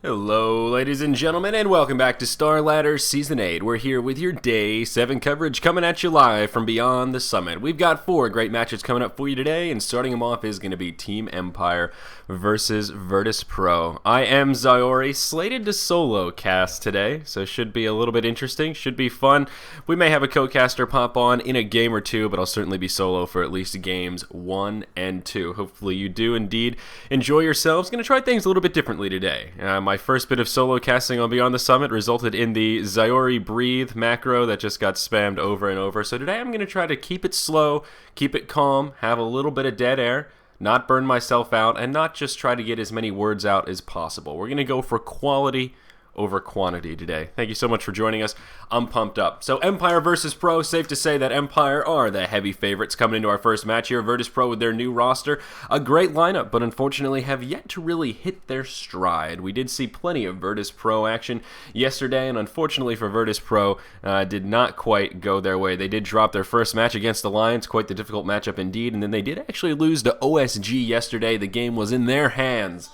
Hello, ladies and gentlemen, and welcome back to Starladder Season 8. We're here with your Day 7 coverage coming at you live from beyond the summit. We've got 4 great matches coming up for you today, and starting them off is going to be Team Empire versus Virtus Pro. I am Zyori, slated to solo cast today, so should be a little bit interesting, should be fun. We may have a co-caster pop on in a game or two, but I'll certainly be solo for at least games 1 and 2. Hopefully you do indeed enjoy yourselves. Going to try things a little bit differently today. My first bit of solo casting on Beyond the Summit resulted in the Zyori Breathe macro that just got spammed over and over. So today I'm going to try to keep it slow, keep it calm, have a little bit of dead air, not burn myself out, and not just try to get as many words out as possible. We're going to go for quality over quantity today. Thank you so much for joining us. I'm pumped up. So Empire versus Pro, safe to say that Empire are the heavy favorites coming into our first match here. Virtus Pro with their new roster, a great lineup, but unfortunately have yet to really hit their stride. We did see plenty of Virtus Pro action yesterday, and unfortunately for Virtus Pro, did not quite go their way. They did drop their first match against Alliance, quite the difficult matchup indeed, and then they did actually lose to OSG yesterday. The game was in their hands,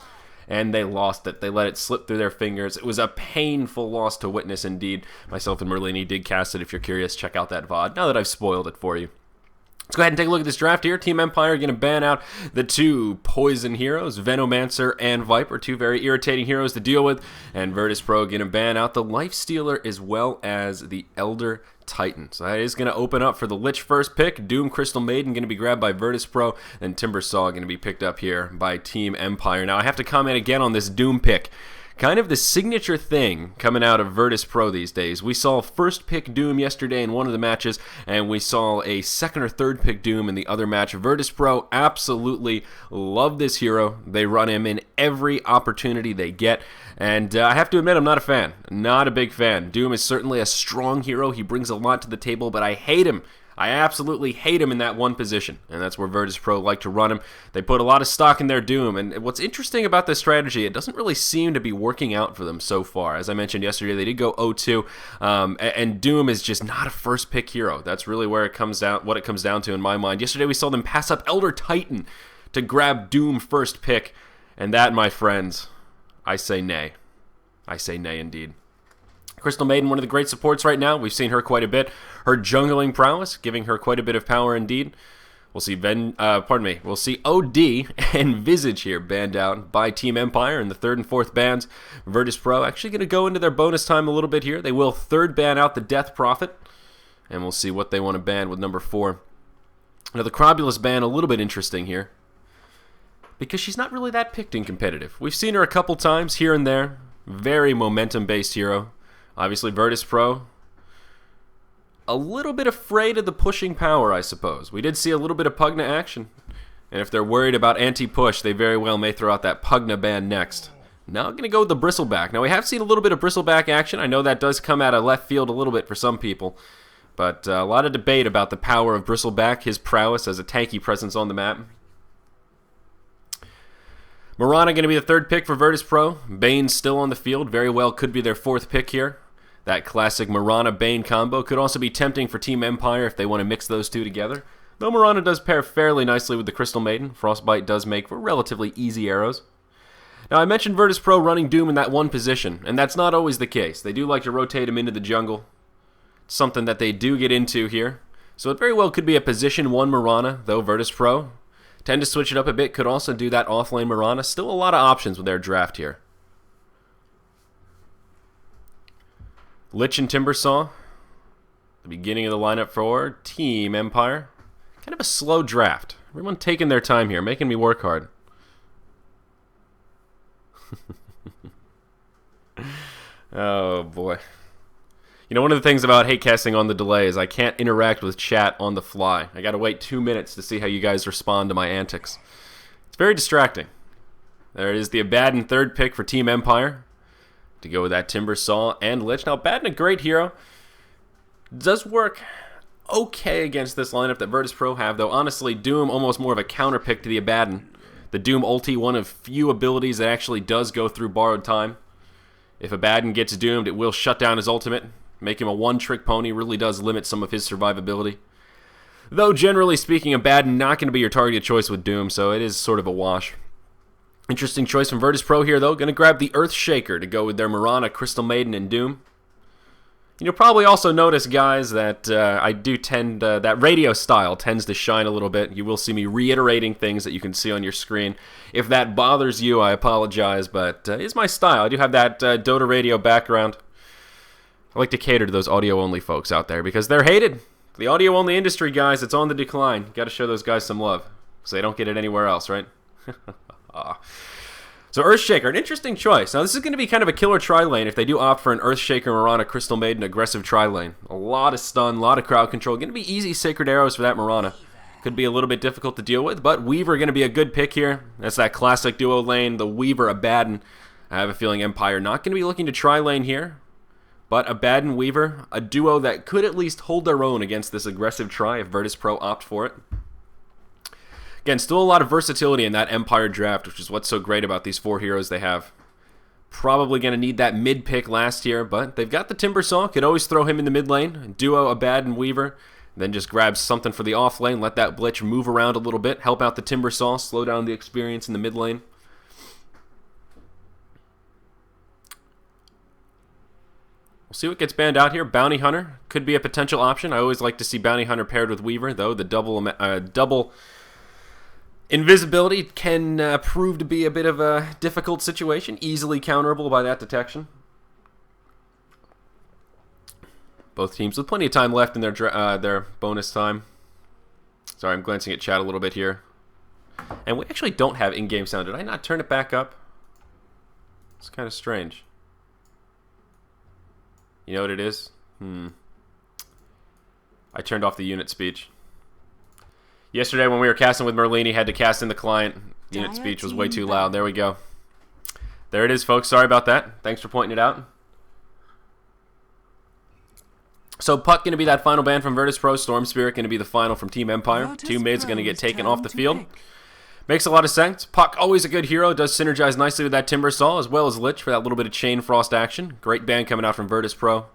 and they lost it. They let it slip through their fingers. It was a painful loss to witness indeed. Myself and Merlini did cast it. If you're curious, check out that VOD, now that I've spoiled it for you. Let's go ahead and take a look at this draft here. Team Empire are going to ban out the 2 poison heroes, Venomancer and Viper, 2 very irritating heroes to deal with. And Virtus Pro going to ban out the Lifestealer as well as the Elder Titan. So that is going to open up for the Lich first pick. Doom Crystal Maiden going to be grabbed by Virtus Pro. And Timbersaw going to be picked up here by Team Empire. Now I have to comment again on this Doom pick. Kind of the signature thing coming out of Virtus Pro these days. We saw first pick Doom yesterday in one of the matches, and we saw a second or third pick Doom in the other match. Virtus Pro absolutely love this hero. They run him in every opportunity they get, and I have to admit I'm not a fan. Not a big fan. Doom is certainly a strong hero. He brings a lot to the table, but I hate him. I absolutely hate him in that one position, and that's where Virtus Pro like to run him. They put a lot of stock in their Doom, and what's interesting about this strategy, it doesn't really seem to be working out for them so far. As I mentioned yesterday, they did go 0-2, and Doom is just not a first-pick hero. That's really where it comes down, what it comes down to in my mind. Yesterday we saw them pass up Elder Titan to grab Doom first pick, and that, my friends, I say nay. I say nay indeed. Crystal Maiden, one of the great supports right now. We've seen her quite a bit. Her jungling prowess, giving her quite a bit of power indeed. We'll see we'll see OD and Visage here banned out by Team Empire in the 3rd and 4th bans. Virtus Pro actually going to go into their bonus time a little bit here. They will 3rd ban out the Death Prophet, and we'll see what they want to ban with number 4. Now the Crobulus ban, a little bit interesting here, because she's not really that picked in competitive. We've seen her a couple times here and there. Very momentum-based hero. Obviously, Virtus Pro, a little bit afraid of the pushing power, I suppose. We did see a little bit of Pugna action, and if they're worried about anti-push, they very well may throw out that Pugna ban next. Now I'm going to go with the Bristleback. Now, we have seen a little bit of Bristleback action. I know that does come out of left field a little bit for some people, but a lot of debate about the power of Bristleback, his prowess as a tanky presence on the map. Mirana going to be the 3rd pick for Virtus Pro. Bane still on the field. Very well could be their 4th pick here. That classic Mirana-Bane combo could also be tempting for Team Empire if they want to mix those 2 together. Though Mirana does pair fairly nicely with the Crystal Maiden, Frostbite does make for relatively easy arrows. Now I mentioned Virtus Pro running Doom in that one position, and that's not always the case. They do like to rotate him into the jungle. Something that they do get into here. So it very well could be a position 1 Mirana, though Virtus Pro tend to switch it up a bit, could also do that offlane Mirana. Still a lot of options with their draft here. Lich and Timbersaw, the beginning of the lineup for Team Empire. Kind of a slow draft. Everyone taking their time here, making me work hard. Oh, boy. You know, one of the things about hate casting on the delay is I can't interact with chat on the fly. I gotta wait 2 minutes to see how you guys respond to my antics. It's very distracting. There it is, the Abaddon 3rd pick for Team Empire to go with that Timbersaw and Lich. Now, Abaddon, a great hero. Does work okay against this lineup that Virtus Pro have, though honestly, Doom almost more of a counter pick to the Abaddon. The Doom ulti, one of few abilities that actually does go through borrowed time. If Abaddon gets doomed, it will shut down his ultimate. Make him a one-trick pony, really does limit some of his survivability. Though, generally speaking, Abaddon not going to be your target choice with Doom, so it is sort of a wash. Interesting choice from Virtus Pro here, though. Going to grab the Earthshaker to go with their Mirana, Crystal Maiden, and Doom. You'll probably also notice, guys, that I do tend, that radio style tends to shine a little bit. You will see me reiterating things that you can see on your screen. If that bothers you, I apologize, but it's my style. I do have that Dota radio background. I like to cater to those audio-only folks out there because they're hated. The audio-only industry, guys, it's on the decline. Got to show those guys some love because they don't get it anywhere else, right? So Earthshaker, an interesting choice. Now this is going to be kind of a killer tri-lane if they do opt for an Earthshaker, Mirana, Crystal Maiden, aggressive tri-lane. A lot of stun, a lot of crowd control. Going to be easy Sacred Arrows for that Mirana. Could be a little bit difficult to deal with, but Weaver going to be a good pick here. That's that classic duo lane, the Weaver, Abaddon. I have a feeling Empire not going to be looking to tri-lane here, but Abaddon, Weaver, a duo that could at least hold their own against this aggressive tri if Virtus Pro opt for it. Again, still a lot of versatility in that Empire draft, which is what's so great about these 4 heroes they have. Probably going to need that mid pick last year, but they've got the Timbersaw. Could always throw him in the mid lane. Duo, Abaddon, Weaver. Then just grab something for the off lane. Let that Blitch move around a little bit. Help out the Timbersaw. Slow down the experience in the mid lane. We'll see what gets banned out here. Bounty Hunter could be a potential option. I always like to see Bounty Hunter paired with Weaver, though. The double invisibility can prove to be a bit of a difficult situation, easily counterable by that detection. Both teams with plenty of time left in their bonus time. Sorry, I'm glancing at chat a little bit here. And we actually don't have in-game sound. Did I not turn it back up? It's kind of strange. You know what it is? I turned off the unit speech. Yesterday when we were casting with Merlini, had to cast in the client. Unit speech was way too loud. There we go. There it is, folks. Sorry about that. Thanks for pointing it out. So Puck going to be that final ban from Virtus Pro. Storm Spirit going to be the final from Team Empire. 2 mids going to get taken off the field. Makes a lot of sense. Puck, always a good hero. Does synergize nicely with that Timbersaw as well as Lich for that little bit of Chain Frost action. Great ban coming out from Virtus Pro.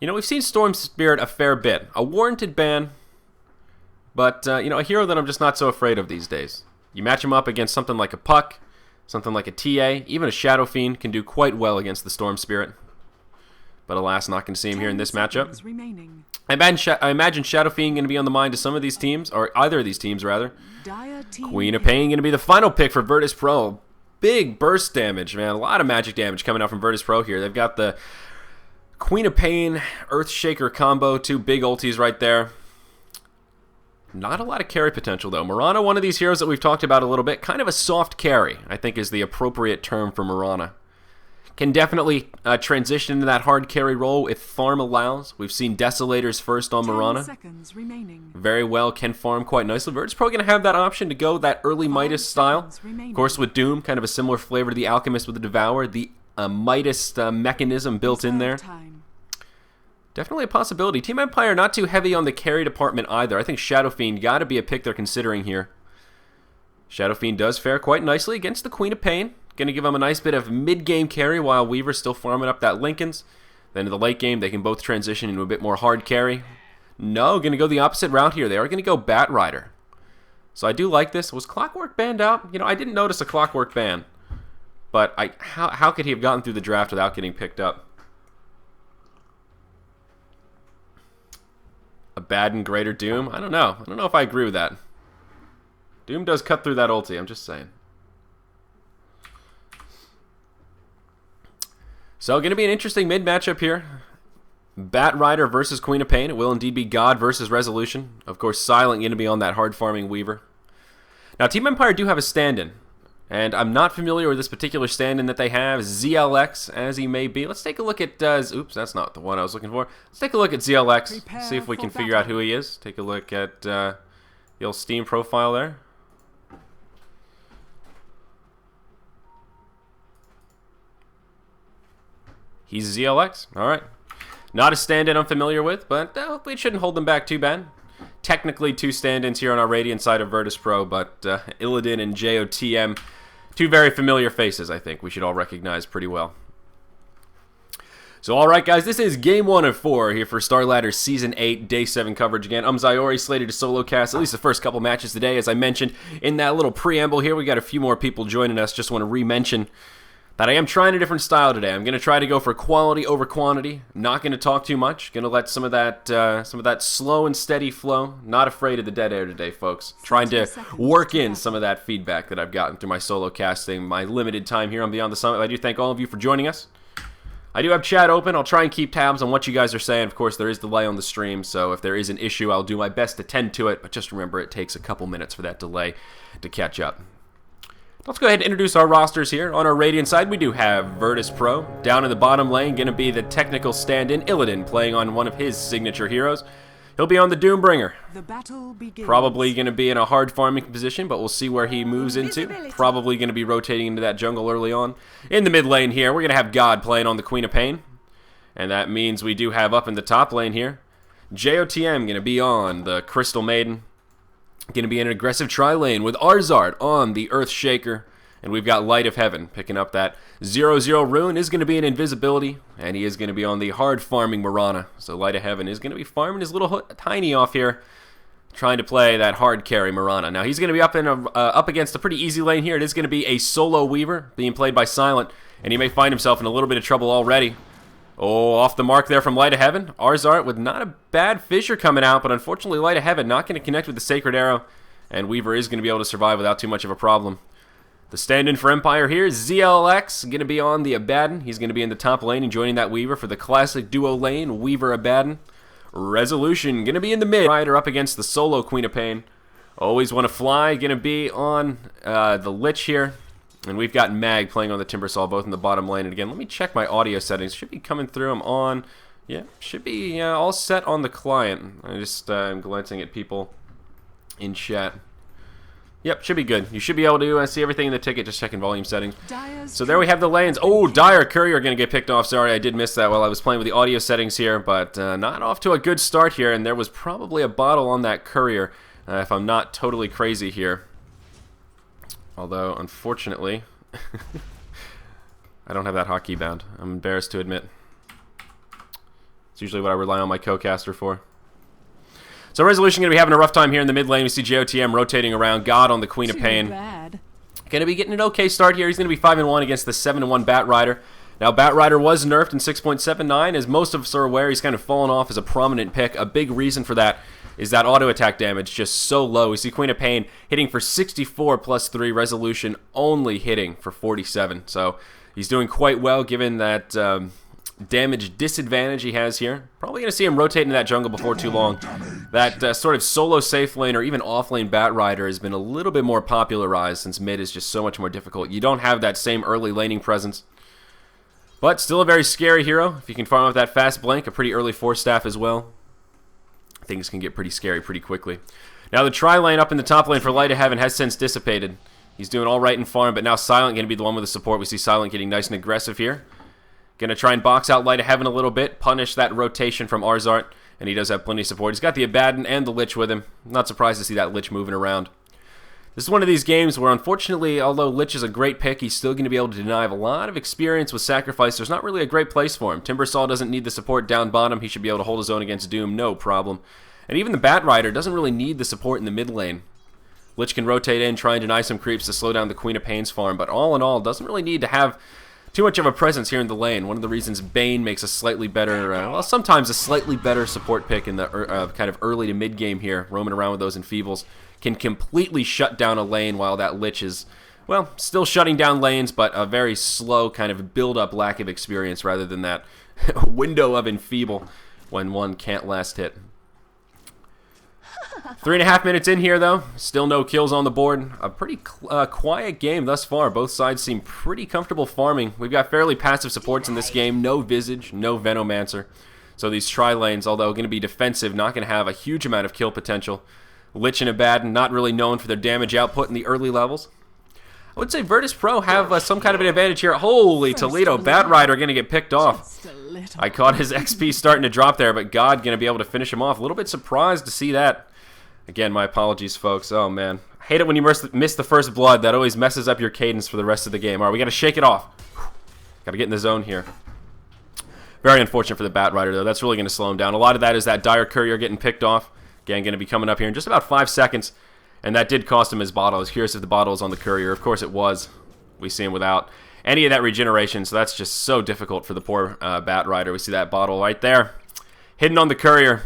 You know, we've seen Storm Spirit a fair bit. A warranted ban. But, you know, a hero that I'm just not so afraid of these days. You match him up against something like a Puck, something like a TA, even a Shadow Fiend can do quite well against the Storm Spirit. But alas, not going to see him here in this matchup. I imagine Shadow Fiend going to be on the mind of some of these teams, or either of these teams, rather. Queen of Pain going to be the final pick for Virtus Pro. Big burst damage, man. A lot of magic damage coming out from Virtus Pro here. They've got the Queen of Pain, Earthshaker combo, 2 big ultis right there. Not a lot of carry potential, though. Mirana, one of these heroes that we've talked about a little bit. Kind of a soft carry, I think, is the appropriate term for Mirana. Can definitely transition into that hard carry role if farm allows. We've seen Desolators first on Mirana. Very well, can farm quite nicely. Virtus Pro going to have that option to go that early Midas style. Of course, with Doom, kind of a similar flavor to the Alchemist with the Devour. The Midas mechanism built in there. Definitely a possibility. Team Empire not too heavy on the carry department either. I think Shadow Fiend got to be a pick they're considering here. Shadow Fiend does fare quite nicely against the Queen of Pain. Going to give them a nice bit of mid-game carry while Weaver's still farming up that Linken's. Then in the late game, they can both transition into a bit more hard carry. No, going to go the opposite route here. They are going to go Bat Rider. So I do like this. Was Clockwork banned out? You know, I didn't notice a Clockwork ban. But how could he have gotten through the draft without getting picked up? Abaddon, Greater Doom? I don't know. I don't know if I agree with that. Doom does cut through that ulti, I'm just saying. So, going to be an interesting mid matchup here. Bat Rider versus Queen of Pain. It will indeed be God versus Resolution. Of course, Silent going to be on that hard farming Weaver. Now, Team Empire do have a stand-in. And I'm not familiar with this particular stand-in that they have. ZLX, as he may be. Let's take a look at... oops, that's not the one I was looking for. Let's take a look at ZLX. See if we can figure out who he is. Take a look at the old Steam profile there. He's ZLX. All right. Not a stand-in I'm familiar with, but hopefully it shouldn't hold them back too bad. Technically 2 stand-ins here on our Radiant side of Virtus Pro, but Illidan and JOTM, 2 very familiar faces, I think we should all recognize pretty well. So alright guys, this is game 1 of 4 here for Starladder Season 8, Day 7 coverage again. Zayori slated to solo cast at least the first couple matches today. As I mentioned in that little preamble here, we got a few more people joining us. Just want to re-mention that I am trying a different style today. I'm going to try to go for quality over quantity. I'm not going to talk too much. Going to let some of that slow and steady flow. Not afraid of the dead air today, folks. Trying to work in some of that feedback that I've gotten through my solo casting, my limited time here on Beyond the Summit. I do thank all of you for joining us. I do have chat open. I'll try and keep tabs on what you guys are saying. Of course, there is delay on the stream, so if there is an issue, I'll do my best to tend to it. But just remember, it takes a couple minutes for that delay to catch up. Let's go ahead and introduce our rosters here. On our Radiant side, we do have Virtus Pro. Down in the bottom lane, going to be the technical stand-in, Illidan, playing on one of his signature heroes. He'll be on the Doombringer. The battle begins. Probably going to be in a hard farming position, but we'll see where he moves into. Probably going to be rotating into that jungle early on. In the mid lane here, we're going to have God playing on the Queen of Pain. And that means we do have up in the top lane here, JOTM going to be on the Crystal Maiden. Going to be in an aggressive tri-lane with ars-art on the Earth Shaker. And we've got Light of Heaven picking up that 0-0 rune. Is going to be an invisibility, and he is going to be on the hard farming Mirana. So Light of Heaven is going to be farming his little tiny off here, trying to play that hard carry Mirana. Now he's going to be up against a pretty easy lane here. It is going to be a solo Weaver being played by Silent, and he may find himself in a little bit of trouble already. Oh, off the mark there from Light of Heaven. ars-art with not a bad fissure coming out, but unfortunately Light of Heaven not going to connect with the Sacred Arrow, and Weaver is going to be able to survive without too much of a problem. The stand-in for Empire here is ZLX, going to be on the Abaddon. He's going to be in the top lane and joining that Weaver for the classic duo lane, Weaver-Abaddon. Resolution, going to be in the mid. Rider up against the solo Queen of Pain. Always Want to Fly, going to be on the Lich here. And we've got Mag playing on the Timbersaw, both in the bottom lane. And again, let me check my audio settings. Should be coming through. I'm on. Yeah, should be all set on the client. I just am glancing at people in chat. Yep, should be good. You should be able to see everything in the ticket, just checking volume settings. So there we have the lanes. Oh, Dire Courier going to get picked off. Sorry, I did miss that while I was playing with the audio settings here, but not off to a good start here, and there was probably a bottle on that Courier, if I'm not totally crazy here. Although, unfortunately, I don't have that hotkey bound. I'm embarrassed to admit. It's usually what I rely on my co-caster for. So Resolution going to be having a rough time here in the mid lane. We see JOTM rotating around. God on the Queen of Pain. Going to be getting an okay start here. He's going to be 5-1 against the 7-1 Bat Rider. Now, Bat Rider was nerfed in 6.79. As most of us are aware, he's kind of fallen off as a prominent pick. A big reason for that is that auto attack damage just so low. We see Queen of Pain hitting for 64 plus 3. Resolution only hitting for 47. So he's doing quite well given that damage disadvantage he has here. Probably going to see him rotate into that jungle before too long. That sort of solo safe lane or even off lane Bat Rider has been a little bit more popularized since mid is just so much more difficult. You don't have that same early laning presence. But still a very scary hero. If you can farm with that fast blink, a pretty early force staff as well, things can get pretty scary pretty quickly. Now the tri-lane up in the top lane for Light of Heaven has since dissipated. He's doing all right in farm, but now Silent going to be the one with the support. We see Silent getting nice and aggressive here. Going to try and box out Light of Heaven a little bit, punish that rotation from ars-art, and he does have plenty of support. He's got the Abaddon and the Lich with him. Not surprised to see that Lich moving around. This is one of these games where, unfortunately, although Lich is a great pick, he's still going to be able to deny a lot of experience with Sacrifice. There's not really a great place for him. Timbersaw doesn't need the support down bottom. He should be able to hold his own against Doom, no problem. And even the Bat Rider doesn't really need the support in the mid lane. Lich can rotate in, try and deny some creeps to slow down the Queen of Pain's farm, but all in all, doesn't really need to have too much of a presence here in the lane. One of the reasons Bane makes a slightly better, well, sometimes a slightly better support pick in the kind of early to mid game here, roaming around with those Enfeebles, can completely shut down a lane while that Lich is, well, still shutting down lanes, but a very slow kind of build-up lack of experience rather than that window of Enfeeble when one can't last hit. 3.5 minutes in here, though. Still no kills on the board. A pretty quiet game thus far. Both sides seem pretty comfortable farming. We've got fairly passive supports in this game. No Visage, no Venomancer. So these tri-lanes, although going to be defensive, not going to have a huge amount of kill potential. Lich and Abaddon, not really known for their damage output in the early levels. I would say Virtus Pro have some kind of an advantage here. Holy Toledo, Bat Rider going to get picked off. I caught his XP starting to drop there, but God going to be able to finish him off. A little bit surprised to see that. Again, my apologies, folks. Oh, man. I hate it when you miss the first blood. That always messes up your cadence for the rest of the game. All right, we got to shake it off. Got to get in the zone here. Very unfortunate for the Bat Rider, though. That's really going to slow him down. A lot of that is that Dire Courier getting picked off. Again, going to be coming up here in just about 5 seconds. And that did cost him his bottle. I was curious if the bottle was on the Courier. Of course it was. We see him without any of that regeneration, so that's just so difficult for the poor Bat Rider. We see that bottle right there. Hidden on the Courier.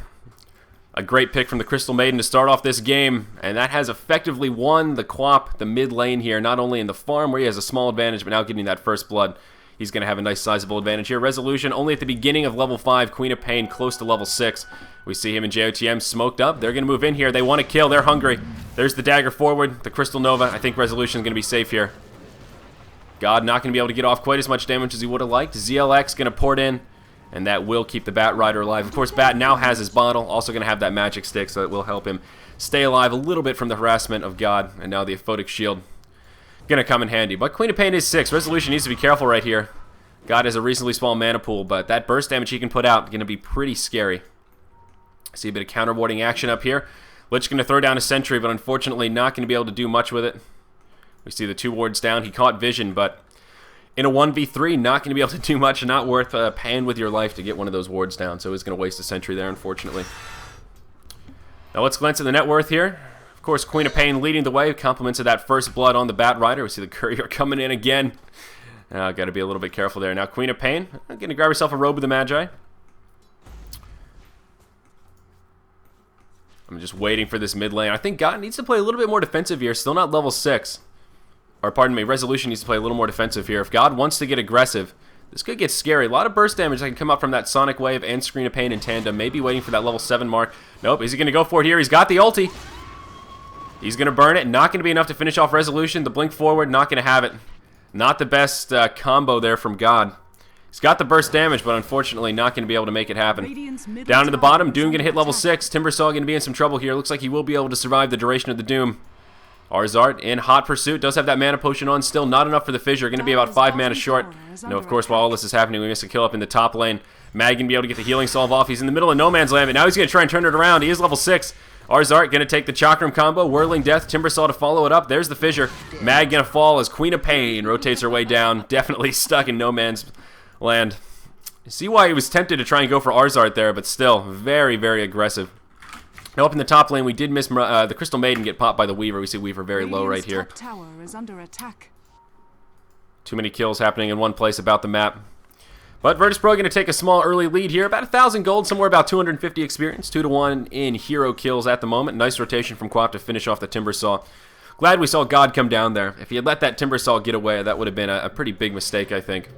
A great pick from the Crystal Maiden to start off this game, and that has effectively won the Quap, the mid lane here, not only in the farm where he has a small advantage, but now getting that first blood. He's going to have a nice sizable advantage here. Resolution only at the beginning of level 5, Queen of Pain close to level 6. We see him and JOTM smoked up. They're going to move in here. They want to kill. They're hungry. There's the dagger forward, the Crystal Nova. I think Resolution is going to be safe here. God not going to be able to get off quite as much damage as he would have liked. ZLX going to port in, and that will keep the Bat Rider alive. Of course, Bat now has his bottle. Also going to have that magic stick, so it will help him stay alive a little bit from the harassment of God. And now the Aphotic Shield going to come in handy. But Queen of Pain is 6. Resolution needs to be careful right here. God has a reasonably small mana pool, but that burst damage he can put out going to be pretty scary. See a bit of counter-warding action up here. Lich going to throw down a sentry, but unfortunately not going to be able to do much with it. We see the 2 wards down. He caught vision, but in a 1v3, not going to be able to do much. Not worth paying with your life to get one of those wards down, so he's going to waste a sentry there, unfortunately. Now let's glance at the net worth here. Of course, Queen of Pain leading the way. Compliments of that first blood on the Bat Rider. We see the Courier coming in again. Got to be a little bit careful there. Now Queen of Pain, going to grab herself a Robe of the Magi. I'm just waiting for this mid lane. I think God needs to play a little bit more defensive here. Still not level 6. Or pardon me, Resolution needs to play a little more defensive here. If God wants to get aggressive, this could get scary. A lot of burst damage that can come up from that Sonic Wave and Screen of Pain in tandem. Maybe waiting for that level 7 mark. Nope, is he going to go for it here? He's got the ulti. He's going to burn it. Not going to be enough to finish off Resolution. The blink forward, not going to have it. Not the best combo there from God. He's got the burst damage, but unfortunately not going to be able to make it happen. Down to the bottom, Doom going to hit level 6. Timbersaw going to be in some trouble here. Looks like he will be able to survive the duration of the Doom. ars-art in hot pursuit. Does have that mana potion on. Still not enough for the fissure. Going to be about 5 mana short. No, of course, while all this is happening, we miss a kill up in the top lane. Mag going to be able to get the healing salve off. He's in the middle of no man's land, but now he's going to try and turn it around. He is level 6. ars-art going to take the Chakram combo. Whirling Death. Timbersaw to follow it up. There's the fissure. Mag going to fall as Queen of Pain rotates her way down. Definitely stuck in no man's land. See why he was tempted to try and go for ars-art there, but still very, very aggressive. Now up in the top lane, we did miss the Crystal Maiden get popped by the Weaver. We see Weaver very low right here. Tower is under attack. Too many kills happening in one place about the map. But Virtus Pro going to take a small early lead here. About 1,000 gold, somewhere about 250 experience. 2-1 in hero kills at the moment. Nice rotation from Quap to finish off the Timbersaw. Glad we saw God come down there. If he had let that Timbersaw get away, that would have been a pretty big mistake, I think.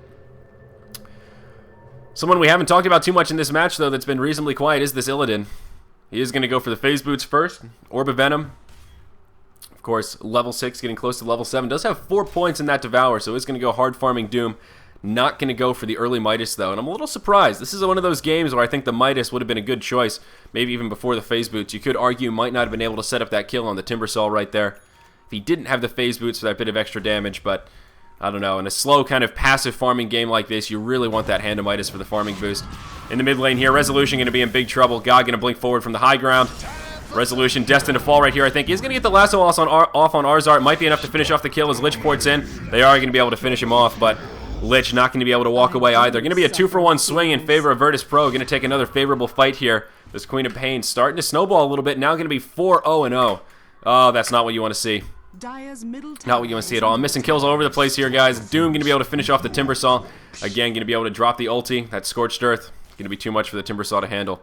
Someone we haven't talked about too much in this match, though, that's been reasonably quiet is this Illidan. He is going to go for the Phase Boots first. Orb of Venom. Of course, level 6, getting close to level 7. Does have 4 points in that Devour, so is going to go hard farming Doom. Not going to go for the early Midas, though, and I'm a little surprised. This is one of those games where I think the Midas would have been a good choice, maybe even before the Phase Boots. You could argue might not have been able to set up that kill on the Timbersaw right there if he didn't have the Phase Boots for that bit of extra damage, but I don't know. In a slow kind of passive farming game like this, you really want that Hand of Midas for the farming boost. In the mid lane here, Resolution going to be in big trouble. God going to blink forward from the high ground. Resolution destined to fall right here, I think. He's going to get the lasso off on ars-art. Might be enough to finish off the kill as Lich ports in. They are going to be able to finish him off, but Lich not going to be able to walk away either. Going to be a 2-for-1 swing in favor of Virtus Pro. Going to take another favorable fight here. This Queen of Pain starting to snowball a little bit. Now going to be 4-0-0. Oh, that's not what you want to see. Not what you want to see at all. I'm missing kills all over the place here, guys. Doom going to be able to finish off the Timbersaw. Again, going to be able to drop the ulti. That Scorched Earth. Going to be too much for the Timbersaw to handle.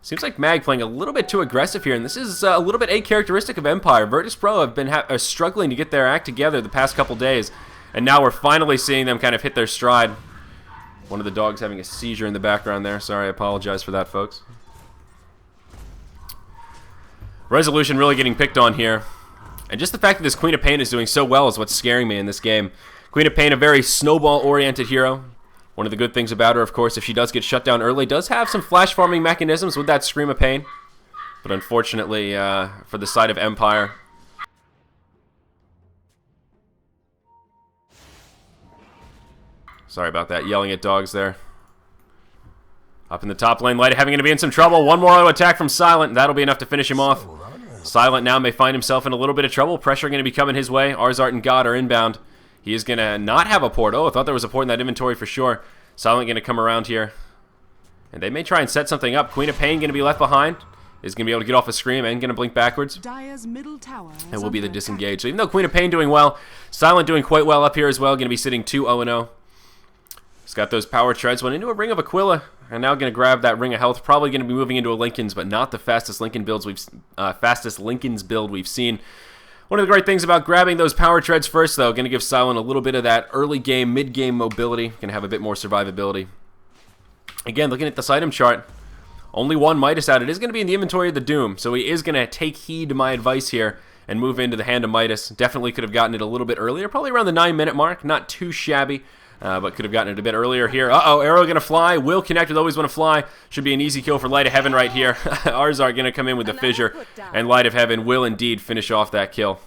Seems like Mag playing a little bit too aggressive here, and this is a little bit a-characteristic of Empire. Virtus Pro have been struggling to get their act together the past couple days, and now we're finally seeing them kind of hit their stride. One of the dogs having a seizure in the background there. Sorry, I apologize for that, folks. Resolution really getting picked on here. And just the fact that this Queen of Pain is doing so well is what's scaring me in this game. Queen of Pain, a very snowball-oriented hero. One of the good things about her, of course, if she does get shut down early, does have some flash farming mechanisms with that Scream of Pain. But unfortunately, for the side of Empire, sorry about that, yelling at dogs there. Up in the top lane, Light having to be in some trouble. One more auto attack from Silent, that'll be enough to finish him off. Silent now may find himself in a little bit of trouble. Pressure going to be coming his way. ars-art and God are inbound. He is going to not have a port. Oh, I thought there was a port in that inventory for sure. Silent going to come around here. And they may try and set something up. Queen of Pain going to be left behind. Is going to be able to get off a scream and going to blink backwards. Dire's middle tower And will be the disengage. So even though Queen of Pain doing well, Silent doing quite well up here as well. Going to be sitting 2-0-0. He's got those power treads. Went into a Ring of Aquila. And now going to grab that Ring of Health. Probably going to be moving into a Lincoln's, but not the fastest Lincoln's build we've seen. One of the great things about grabbing those power treads first, though, going to give Silent a little bit of that early game, mid game mobility. Going to have a bit more survivability. Again, looking at this item chart. Only one Midas out. It is going to be in the inventory of the Doom, so he is going to take heed to my advice here and move into the Hand of Midas. Definitely could have gotten it a little bit earlier, probably around the 9-minute mark. Not too shabby, but could have gotten it a bit earlier here. Uh-oh, arrow going to fly. Will connect with Always Want to Fly. Should be an easy kill for Light of Heaven right here. ars-art going to come in with the Fissure, and Light of Heaven will indeed finish off that kill.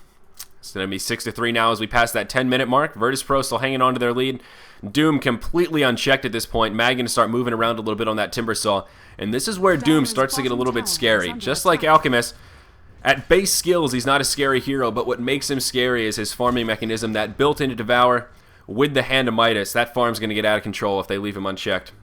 It's going to be 6-3 now as we pass that 10-minute mark. Virtus Pro still hanging on to their lead. Doom completely unchecked at this point. Mag going to start moving around a little bit on that Timber Saw. And this is where Doom starts to get a little bit scary. Just like Alchemist, at base skills, he's not a scary hero, but what makes him scary is his farming mechanism, that built into Devour with the Hand of Midas. That farm's going to get out of control if they leave him unchecked.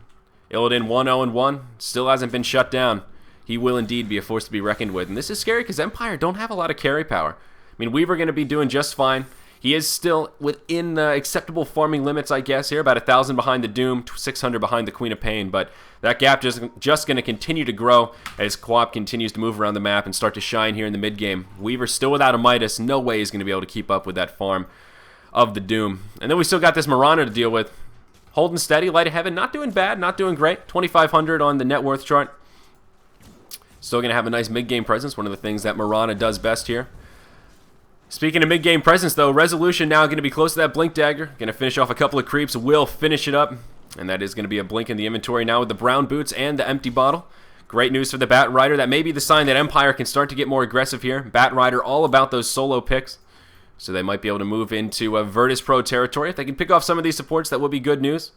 Illidan 1-0-1, still hasn't been shut down. He will indeed be a force to be reckoned with. And this is scary because Empire don't have a lot of carry power. I mean, Weaver going to be doing just fine. He is still within acceptable farming limits, I guess, here. About 1,000 behind the Doom, 600 behind the Queen of Pain. But that gap just going to continue to grow as Co-op continues to move around the map and start to shine here in the mid-game. Weaver still without a Midas. No way he's going to be able to keep up with that farm of the Doom. And then we still got this Mirana to deal with. Holding steady, Light of Heaven, not doing bad, not doing great. 2,500 on the net worth chart. Still going to have a nice mid-game presence, one of the things that Mirana does best here. Speaking of mid-game presence, though, Resolution now going to be close to that Blink Dagger. Going to finish off a couple of creeps. Will finish it up. And that is going to be a Blink in the inventory now with the brown boots and the empty bottle. Great news for the Bat Rider. That may be the sign that Empire can start to get more aggressive here. Bat Rider all about those solo picks. So they might be able to move into Virtus Pro territory. If they can pick off some of these supports, that would be good news.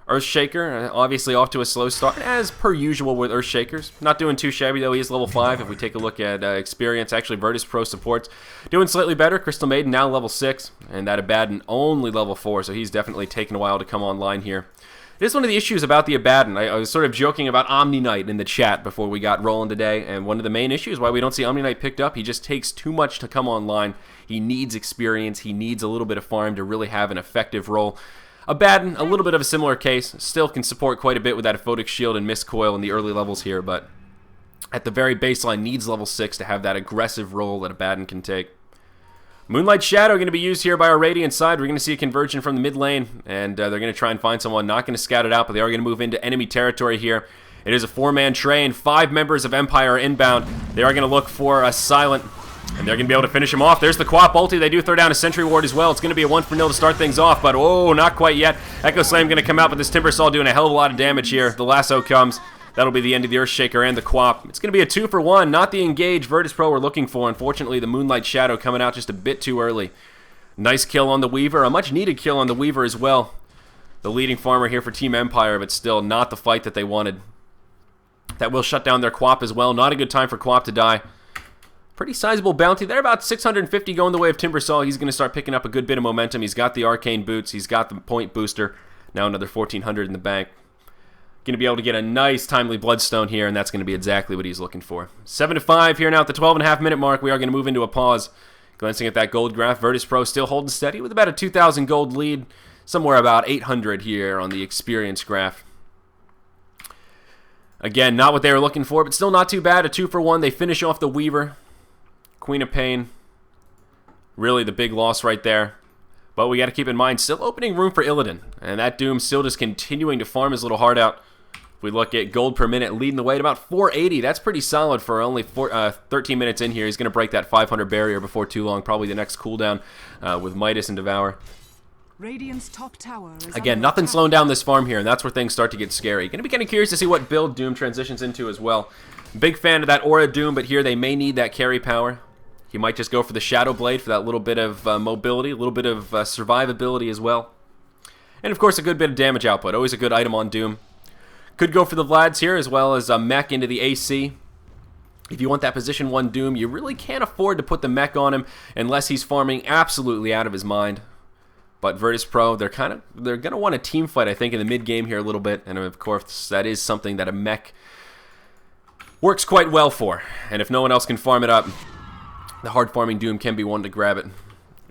Earthshaker, obviously off to a slow start, as per usual with Earthshakers. Not doing too shabby, though. He is level 5. If we take a look at experience, actually Virtus Pro supports doing slightly better. Crystal Maiden now level 6, and that Abaddon only level 4, so he's definitely taken a while to come online here. It is one of the issues about the Abaddon. I was sort of joking about Omni Knight in the chat before we got rolling today, and one of the main issues why we don't see Omni Knight picked up, he just takes too much to come online. He needs experience. He needs a little bit of farm to really have an effective role. Abaddon, a little bit of a similar case, still can support quite a bit with that Aphotic Shield and Mist Coil in the early levels here, but at the very baseline needs level 6 to have that aggressive role that Abaddon can take. Moonlight Shadow going to be used here by our Radiant side. We're going to see a conversion from the mid lane, and they're going to try and find someone. Not going to scout it out, but they are going to move into enemy territory here. It is a 4-man train. 5 members of Empire are inbound. They are going to look for a Silent. And they're going to be able to finish him off. There's the Co-op ulti. They do throw down a Sentry Ward as well. It's going to be a 1-0 to start things off, but oh, not quite yet. Echo Slam going to come out, but this Timber Saw doing a hell of a lot of damage here. The lasso comes. That'll be the end of the Earthshaker and the Co-op. It's going to be a 2-for-1. Not the engage Virtus Pro we're looking for. Unfortunately, the Moonlight Shadow coming out just a bit too early. Nice kill on the Weaver. A much-needed kill on the Weaver as well. The leading farmer here for Team Empire, but still not the fight that they wanted. That will shut down their Co-op as well. Not a good time for Co-op to die. Pretty sizable bounty. They're about 650 going the way of Timber Saw. He's going to start picking up a good bit of momentum. He's got the Arcane Boots. He's got the Point Booster. Now another 1,400 in the bank. Going to be able to get a nice timely Bloodstone here, and that's going to be exactly what he's looking for. 7-5 here now at the 12.5-minute mark. We are going to move into a pause. Glancing at that gold graph, Virtus Pro still holding steady with about a 2,000 gold lead. Somewhere about 800 here on the experience graph. Again, not what they were looking for, but still not too bad. A 2-for-1. They finish off the Weaver. Queen of Pain, really the big loss right there. But we got to keep in mind, still opening room for Illidan. And that Doom still just continuing to farm his little heart out. If we look at gold per minute, leading the way at about 480. That's pretty solid for only 13 minutes in here. He's going to break that 500 barrier before too long. Probably the next cooldown with Midas and Devour. Radiant's top tower is Again, nothing slowing down this farm here, and that's where things start to get scary. Going to be kind of curious to see what build Doom transitions into as well. Big fan of that Aura Doom, but here they may need that carry power. He might just go for the Shadow Blade for that little bit of mobility, a little bit of survivability as well. And of course a good bit of damage output, always a good item on Doom. Could go for the Vlads here as well as a mech into the AC. If you want that position 1 Doom, you really can't afford to put the mech on him unless he's farming absolutely out of his mind. But Virtus Pro, they're going to want a team fight, I think, in the mid-game here a little bit. And, of course, that is something that a mech works quite well for. And if no one else can farm it up, the hard-farming Doom can be one to grab it.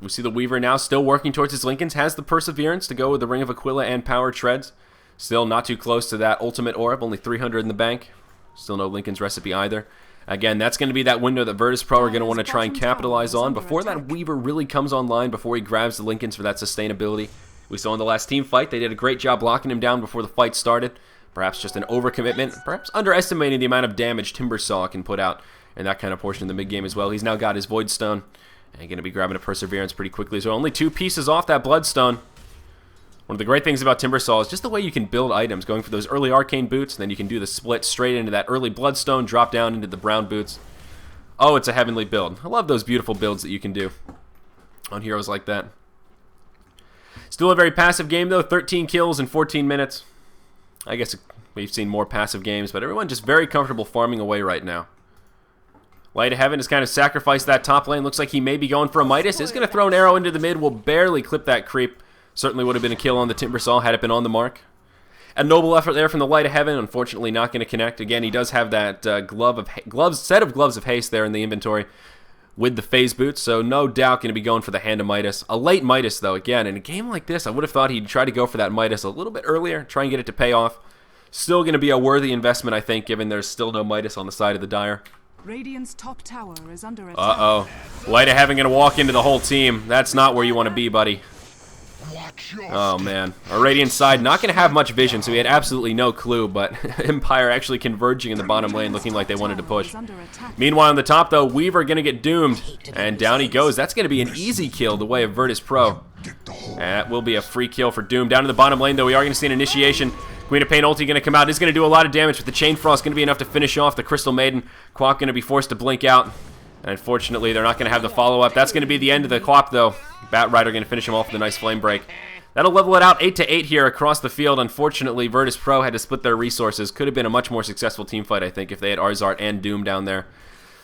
We see the Weaver now still working towards his Lincolns. Has the Perseverance to go with the Ring of Aquila and Power Treads. Still not too close to that Ultimate Orb. Only 300 in the bank. Still no Lincoln's Recipe either. Again, that's going to be that window that Virtus Pro are going to want to try and capitalize on before that Weaver really comes online, before he grabs the Lincolns for that sustainability. We saw in the last team fight, they did a great job locking him down before the fight started. Perhaps just an overcommitment, perhaps underestimating the amount of damage Timbersaw can put out in that kind of portion of the mid-game as well. He's now got his Void Stone, and going to be grabbing a Perseverance pretty quickly. So only 2 pieces off that Bloodstone. One of the great things about Timbersaw is just the way you can build items, going for those early Arcane Boots, and then you can do the split straight into that early Bloodstone, drop down into the Brown Boots. Oh, it's a heavenly build. I love those beautiful builds that you can do on heroes like that. Still a very passive game, though. 13 kills in 14 minutes. I guess we've seen more passive games, but everyone just very comfortable farming away right now. Light of Heaven has kind of sacrificed that top lane. Looks like he may be going for a Midas. Is going to throw an arrow into the mid. Will barely clip that creep. Certainly would have been a kill on the Timbersaw had it been on the mark. A noble effort there from the Light of Heaven. Unfortunately not going to connect. Again, he does have that set of Gloves of Haste there in the inventory with the Phase Boots, so no doubt going to be going for the Hand of Midas. A late Midas, though. Again, in a game like this, I would have thought he'd try to go for that Midas a little bit earlier, try and get it to pay off. Still going to be a worthy investment, I think, given there's still no Midas on the side of the Dire. Radiant's top tower is under attack. Uh-oh. Light of Heaven going to walk into the whole team. That's not where you want to be, buddy. Oh, man. Our Radiant side not going to have much vision, so he had absolutely no clue, but Empire actually converging in the bottom lane, looking like they wanted to push. Meanwhile, on the top, though, Weaver going to get doomed, and down he goes. That's going to be an easy kill the way of Virtus Pro. That will be a free kill for Doom. Down in the bottom lane, though, we are going to see an initiation. Queen of Pain ulti going to come out. It's going to do a lot of damage, but the Chain Frost going to be enough to finish off the Crystal Maiden. Quap going to be forced to blink out, and unfortunately, they're not going to have the follow-up. That's going to be the end of the Quap, though. Bat Rider going to finish him off with a nice Flame Break. That'll level it out 8-8 here across the field. Unfortunately, Virtus Pro had to split their resources. Could have been a much more successful team fight, I think, if they had ars-art and Doom down there.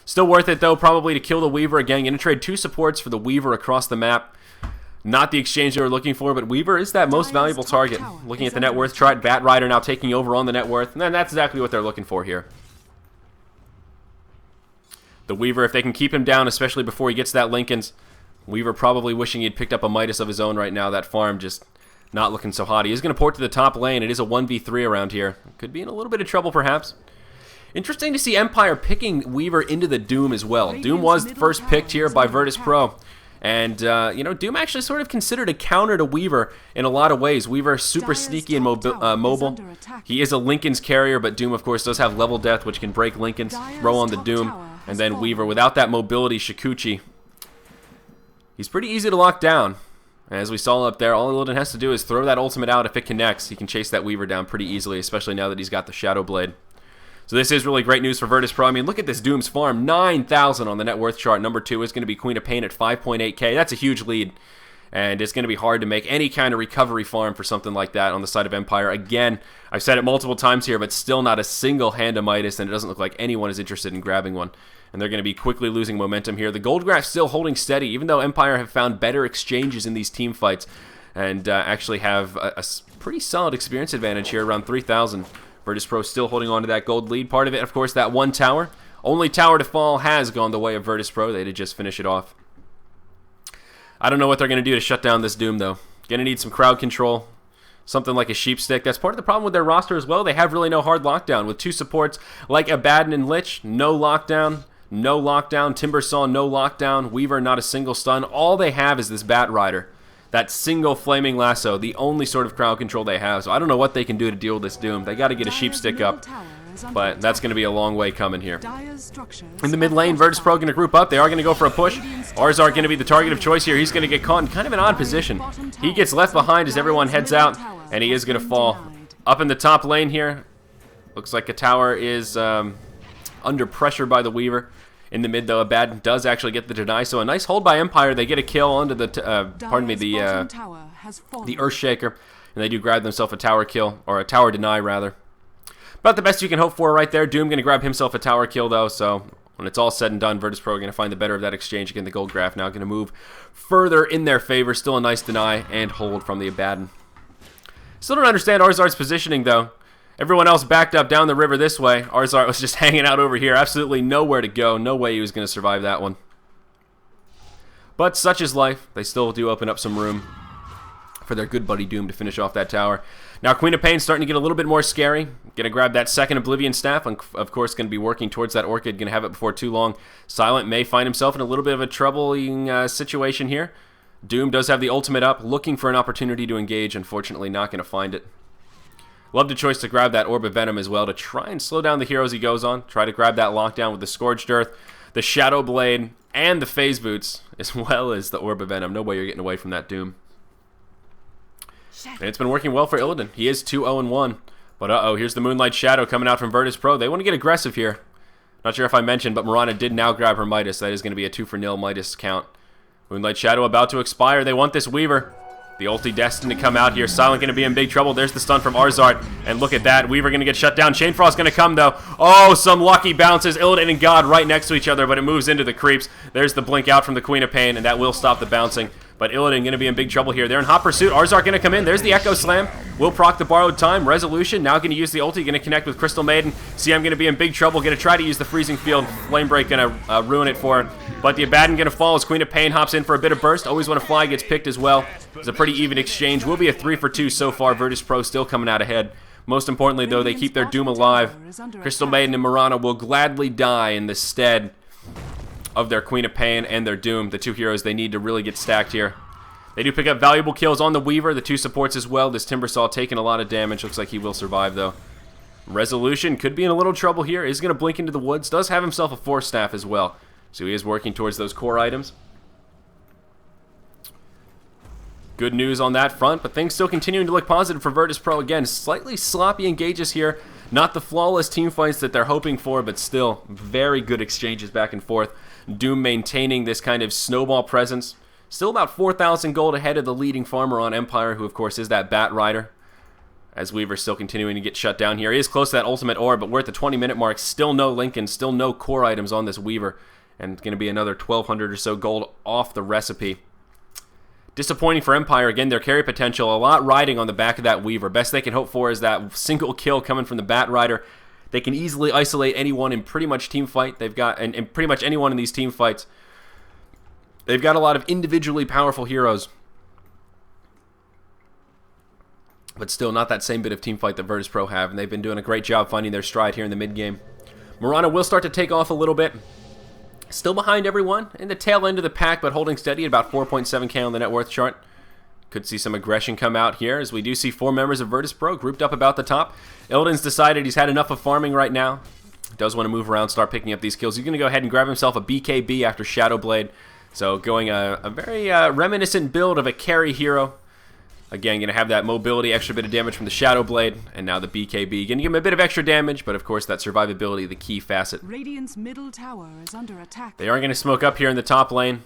Still worth it, though, probably to kill the Weaver again. Going to trade 2 supports for the Weaver across the map. Not the exchange they were looking for, but Weaver is that most valuable target. Looking at the net worth chart, Bat Rider now taking over on the net worth, and that's exactly what they're looking for here. The Weaver, if they can keep him down, especially before he gets that Lincoln's, Weaver probably wishing he'd picked up a Midas of his own right now. That farm just not looking so hot. He is going to port to the top lane. It is a 1v3 around here. Could be in a little bit of trouble, perhaps. Interesting to see Empire picking Weaver into the Doom as well. Doom was first picked here by Virtus Pro. And, you know, Doom actually sort of considered a counter to Weaver in a lot of ways. Weaver super sneaky and mobile. He is a Lincoln's carrier, but Doom, of course, does have level death, which can break Lincolns, throw on the Doom. And then Weaver, without that mobility, Shikuchi, he's pretty easy to lock down. As we saw up there, all Illidan has to do is throw that ultimate out. If it connects, he can chase that Weaver down pretty easily, especially now that he's got the Shadow Blade. So this is really great news for Virtus Pro. I mean, look at this Doom's farm. 9,000 on the net worth chart. Number 2 is going to be Queen of Pain at 5.8k. That's a huge lead. And it's going to be hard to make any kind of recovery farm for something like that on the side of Empire. Again, I've said it multiple times here, but still not a single Hand of Midas, and it doesn't look like anyone is interested in grabbing one. And they're going to be quickly losing momentum here. The gold graph still holding steady, even though Empire have found better exchanges in these team fights and actually have a pretty solid experience advantage here, around 3,000. Virtus Pro still holding on to that gold lead. Part of it, of course, that one tower. Only tower to fall has gone the way of Virtus Pro. They did just finish it off. I don't know what they're going to do to shut down this Doom, though. Going to need some crowd control. Something like a sheep stick. That's part of the problem with their roster as well. They have really no hard lockdown. With 2 supports like Abaddon and Lich, no lockdown. No lockdown. Timbersaw, no lockdown. Weaver, not a single stun. All they have is this Bat Rider. That single Flaming Lasso. The only sort of crowd control they have. So I don't know what they can do to deal with this Doom. They got to get a sheep stick up. But that's going to be a long way coming here. In the mid lane, Virtus Pro going to group up. They are going to go for a push. ars-art going to be the target of choice here. He's going to get caught in kind of an odd position. He gets left behind as everyone heads out. And he is going to fall. Up in the top lane here. Looks like a tower is under pressure by the Weaver. In the mid, though, Abaddon does actually get the deny. So a nice hold by Empire. They get a kill onto the, the Earthshaker. And they do grab themselves a tower kill, or a tower deny, rather. About the best you can hope for right there. Doom going to grab himself a tower kill, though. So When it's all said and done, Virtus Pro are going to find the better of that exchange. Again, the gold graph now going to move further in their favor. Still a nice deny and hold from the Abaddon. Still don't understand ars-art's positioning, though. Everyone else backed up down the river this way. Ars-art was just hanging out over here. Absolutely nowhere to go. No way he was going to survive that one. But such is life. They still do open up some room for their good buddy Doom to finish off that tower. Now Queen of Pain's starting to get a little bit more scary. Going to grab that second Oblivion Staff. And of course, going to be working towards that Orchid. Going to have it before too long. Silent may find himself in a little bit of a troubling situation here. Doom does have the ultimate up, looking for an opportunity to engage. Unfortunately, not going to find it. Love the choice to grab that Orb of Venom as well to try and slow down the heroes he goes on. Try to grab that lockdown with the Scourged Earth, the Shadow Blade, and the Phase Boots, as well as the Orb of Venom. No way you're getting away from that Doom. And it's been working well for Illidan. He is 2-0-1. But uh-oh, here's the Moonlight Shadow coming out from Virtus Pro. They want to get aggressive here. Not sure if I mentioned, but Mirana did now grab her Midas. That is going to be a 2-for-0 Midas count. Moonlight Shadow about to expire. They want this Weaver. The ulti destined to come out here. Silent going to be in big trouble. There's the stun from ars-art. And look at that. Weaver going to get shut down. Chainfrost going to come, though. Oh, some lucky bounces. Illidan and God right next to each other, but it moves into the creeps. There's the blink out from the Queen of Pain, and that will stop the bouncing. But Illidan going to be in big trouble here. They're in hot pursuit. Ars-art going to come in. There's the Echo Slam. Will proc the borrowed time. Resolution now going to use the ulti. Going to connect with Crystal Maiden. CM going to be in big trouble. Going to try to use the Freezing Field. Flame Break going to ruin it for her. But the Abaddon going to fall as Queen of Pain hops in for a bit of burst. Always Want to Fly gets picked as well. It's a pretty even exchange. Will be a 3-for-2 so far. Virtus Pro still coming out ahead. Most importantly, though, they keep their Doom alive. Crystal Maiden and Mirana will gladly die in the stead of their Queen of Pain and their Doom. The two heroes they need to really get stacked here. They do pick up valuable kills on the Weaver, the two supports as well. This Timbersaw taking a lot of damage. Looks like he will survive, though. Resolution could be in a little trouble here. Is going to blink into the woods. Does have himself a Force Staff as well. So he is working towards those core items. Good news on that front, but things still continuing to look positive for Virtus Pro. Again, slightly sloppy engages here. Not the flawless team fights that they're hoping for, but still very good exchanges back and forth. Doom maintaining this kind of snowball presence. Still about 4,000 gold ahead of the leading farmer on Empire, who of course is that Bat Rider. As Weaver's still continuing to get shut down here. He is close to that ultimate orb, but we're at the 20-minute mark. Still no Lincoln, still no core items on this Weaver. And it's going to be another 1,200 or so gold off the recipe. Disappointing for Empire. Again, their carry potential, a lot riding on the back of that Weaver. Best they can hope for is that single kill coming from the Bat Rider. They can easily isolate anyone in pretty much team fight. They've got, and pretty much anyone in these team fights. They've got a lot of individually powerful heroes. But still not that same bit of team fight that Virtus Pro have. And they've been doing a great job finding their stride here in the mid-game. Mirana will start to take off a little bit. Still behind everyone in the tail end of the pack, but holding steady at about 4.7k on the net worth chart. Could see some aggression come out here, as we do see 4 members of Virtus Pro grouped up about the top. Illidan's decided he's had enough of farming right now. Does want to move around, start picking up these kills. He's going to go ahead and grab himself a BKB after Shadow Blade. So going a very reminiscent build of a carry hero. Again, going to have that mobility, extra bit of damage from the Shadow Blade, and now the BKB. Going to give him a bit of extra damage, but of course that survivability, the key facet. Radiant's middle tower is under attack. They are going to smoke up here in the top lane.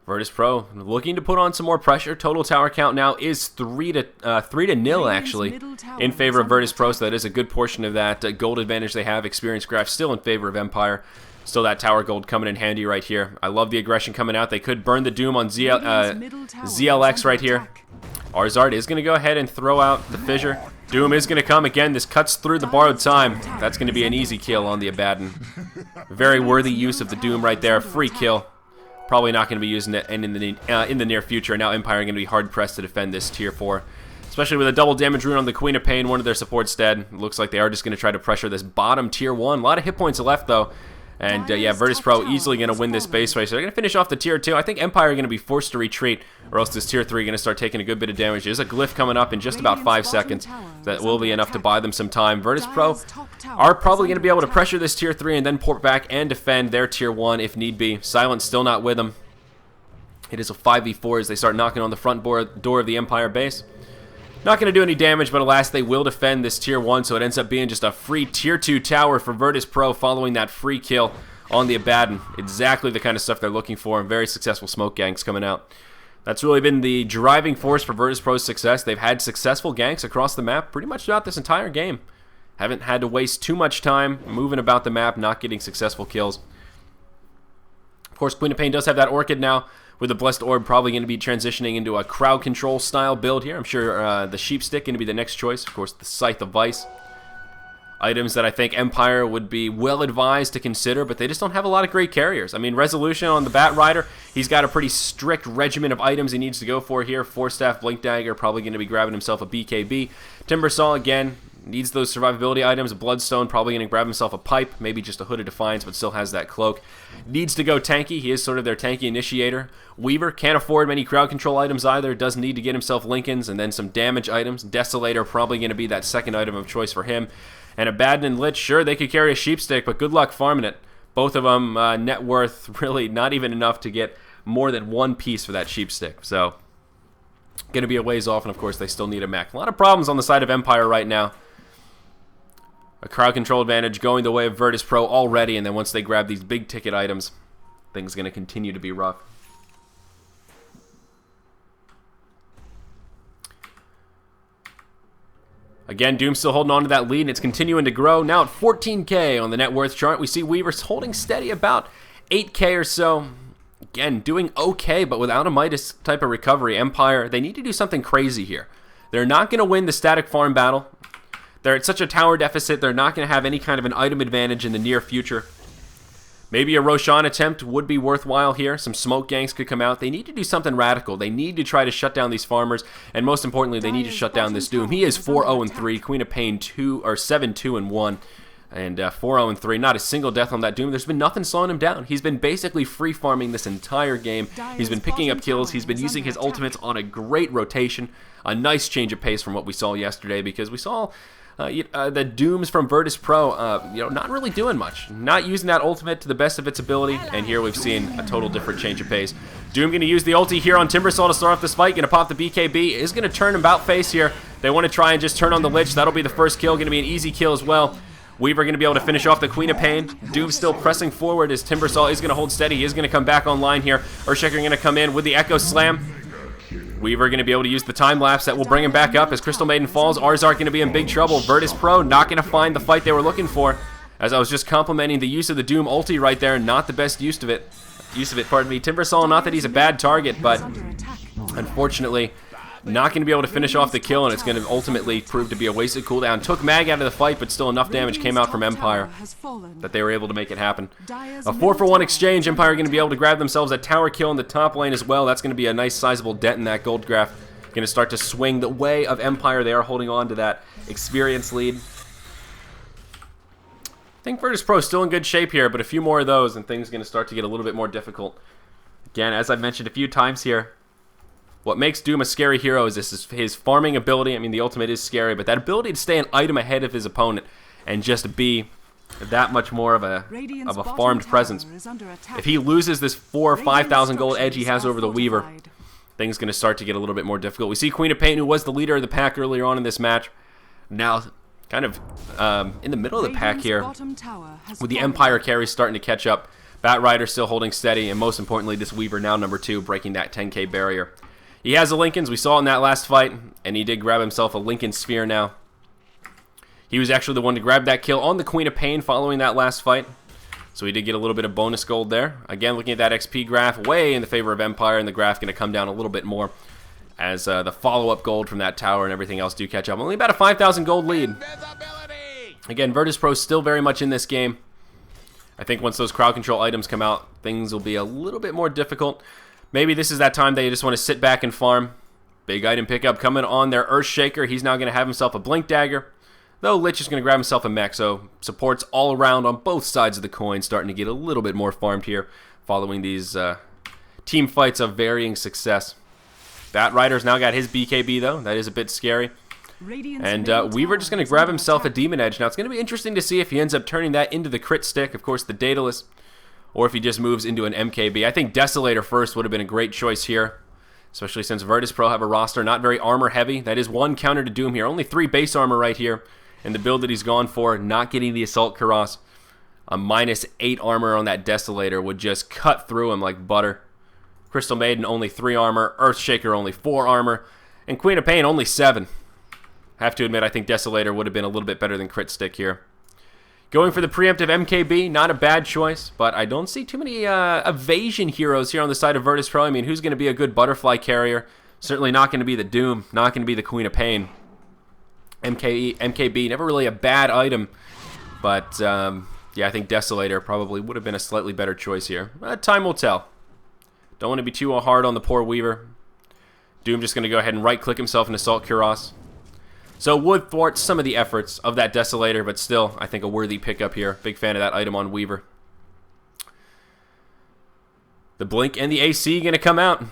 Virtus Pro looking to put on some more pressure. Total tower count now is 3-0 actually in favor of Virtus Pro, so that is a good portion of that gold advantage they have. Experience graph still in favor of Empire. Still that tower gold coming in handy right here. I love the aggression coming out. They could burn the Doom on ZLX right here. Ars-art is going to go ahead and throw out the Fissure. Doom is going to come again. This cuts through the borrowed time. That's going to be an easy kill on the Abaddon. Very worthy use of the Doom right there. Free kill. Probably not going to be using it in the near future. Now Empire are going to be hard-pressed to defend this tier 4. Especially with a double damage rune on the Queen of Pain, one of their supports dead. Looks like they are just going to try to pressure this bottom tier 1. A lot of hit points left, though. And yeah, Virtus Pro easily going to win this base race. So they're going to finish off the tier 2. I think Empire are going to be forced to retreat, or else this tier 3 going to start taking a good bit of damage. There's a glyph coming up in just about 5 seconds. That will be enough to buy them some time. Virtus Pro are probably going to be able to pressure this tier 3 and then port back and defend their tier 1 if need be. Silent still not with them. It is a 5v4 as they start knocking on the front door of the Empire base. Not going to do any damage, but alas, they will defend this tier 1, so it ends up being just a free tier 2 tower for Virtus Pro following that free kill on the Abaddon. Exactly the kind of stuff they're looking for, and very successful smoke ganks coming out. That's really been the driving force for Virtus Pro's success. They've had successful ganks across the map pretty much throughout this entire game. Haven't had to waste too much time moving about the map, not getting successful kills. Of course, Queen of Pain does have that Orchid now, with the Blessed Orb probably going to be transitioning into a crowd control style build here. I'm sure the Sheep Stick going to be the next choice. Of course, the Scythe of Vice. Items that I think Empire would be well advised to consider, but they just don't have a lot of great carriers. I mean, Resolution on the Bat Rider, he's got a pretty strict regimen of items he needs to go for here. Force Staff, Blink Dagger, probably going to be grabbing himself a BKB. Timbersaw, again, needs those survivability items. Bloodstone, probably going to grab himself a Pipe, maybe just a Hooded Defiance, but still has that Cloak. Needs to go tanky. He is sort of their tanky initiator. Weaver can't afford many crowd control items either. Does need to get himself Lincolns and then some damage items. Desolator, probably going to be that second item of choice for him. And Abaddon and Lich, sure, they could carry a Sheep Stick, but good luck farming it. Both of them net worth really not even enough to get more than one piece for that Sheep Stick. So, going to be a ways off, and of course, they still need a mech. A lot of problems on the side of Empire right now. A crowd control advantage going the way of Virtus Pro already, and then once they grab these big ticket items, things are going to continue to be rough. Again, Doom still holding on to that lead, and it's continuing to grow. Now at 14K on the net worth chart, we see Weaver's holding steady about 8K or so. Again, doing okay, but without a Midas type of recovery. Empire, they need to do something crazy here. They're not going to win the static farm battle. They're at such a tower deficit, they're not going to have any kind of an item advantage in the near future. Maybe a Roshan attempt would be worthwhile here. Some smoke ganks could come out. They need to do something radical. They need to try to shut down these farmers, and most importantly, they need to shut down this Doom. He is 4-0-3. Queen of Pain 7-2-1, and 4-0-3. Not a single death on that Doom. There's been nothing slowing him down. He's been basically free farming this entire game. He's been picking up kills. He's been using his ultimates on a great rotation. A nice change of pace from what we saw yesterday, because we saw the Dooms from Virtus Pro, not really doing much. Not using that ultimate to the best of its ability, and here we've seen a total different change of pace. Doom going to use the ulti here on Timbersaw to start off this fight. Going to pop the BKB. Is going to turn about face here. They want to try and just turn on the Lich. That'll be the first kill. Going to be an easy kill as well. Weaver going to be able to finish off the Queen of Pain. Doom still pressing forward as Timbersaw is going to hold steady. He is going to come back online here. Earthshaker going to come in with the Echo Slam. Weaver going to be able to use the time lapse that will bring him back up as Crystal Maiden falls. ars-art going to be in big trouble. Virtus Pro not going to find the fight they were looking for. As I was just complimenting the use of the Doom ulti right there, not the best use of it. Pardon me. Timbersaw, not that he's a bad target, but unfortunately, not going to be able to finish off the kill, and it's going to ultimately prove to be a wasted cooldown. Took Mag out of the fight, but still enough damage came out from Empire that they were able to make it happen. A 4-for-1 exchange. Empire going to be able to grab themselves a tower kill in the top lane as well. That's going to be a nice sizable dent in that gold graph. Going to start to swing the way of Empire. They are holding on to that experience lead. I think Virtus Pro is still in good shape here, but a few more of those and things are going to start to get a little bit more difficult. Again, as I've mentioned a few times here, what makes Doom a scary hero is his farming ability. I mean, the ultimate is scary, but that ability to stay an item ahead of his opponent and just be that much more of a farmed presence. If he loses this 4,000 or 5,000 gold edge he has over the Weaver, things going to start to get a little bit more difficult. We see Queen of Pain, who was the leader of the pack earlier on in this match, now kind of in the middle of the pack here, with the Empire carries starting to catch up. Bat Rider still holding steady, and most importantly, this Weaver now number 2, breaking that 10k barrier. He has the Lincolns. We saw in that last fight, and he did grab himself a Lincoln Sphere now. He was actually the one to grab that kill on the Queen of Pain following that last fight. So he did get a little bit of bonus gold there. Again, looking at that XP graph, way in the favor of Empire, and the graph going to come down a little bit more as the follow-up gold from that tower and everything else do catch up. Only about a 5,000 gold lead. Again, Virtus Pro still very much in this game. I think once those crowd control items come out, things will be a little bit more difficult. Maybe this is that time that you just want to sit back and farm. Big item pickup coming on their Earthshaker. He's now going to have himself a Blink Dagger. Though Lich is going to grab himself a mech, so supports all around on both sides of the coin, starting to get a little bit more farmed here following these team fights of varying success. Bat Rider's now got his BKB, though. That is a bit scary. And Weaver just going to grab himself a Demon Edge. Now, it's going to be interesting to see if he ends up turning that into the crit stick, of course, the Daedalus, or if he just moves into an MKB. I think Desolator first would have been a great choice here, especially since Virtus Pro have a roster not very armor heavy. That is one counter to Doom here. Only 3 base armor right here. And the build that he's gone for, not getting the Assault Cuirass, a -8 armor on that Desolator would just cut through him like butter. Crystal Maiden only 3 armor, Earthshaker only 4 armor, and Queen of Pain only 7. I have to admit, I think Desolator would have been a little bit better than Crit Stick here. Going for the preemptive MKB, not a bad choice, but I don't see too many evasion heroes here on the side of Virtus Pro. I mean, who's going to be a good butterfly carrier? Certainly not going to be the Doom, not going to be the Queen of Pain. MKB, never really a bad item, but yeah, I think Desolator probably would have been a slightly better choice here. Time will tell. Don't want to be too hard on the poor Weaver. Doom just going to go ahead and right-click himself in Assault Cuirass. So would thwart some of the efforts of that Desolator, but still, I think a worthy pickup here. Big fan of that item on Weaver. The Blink and the AC going to come out.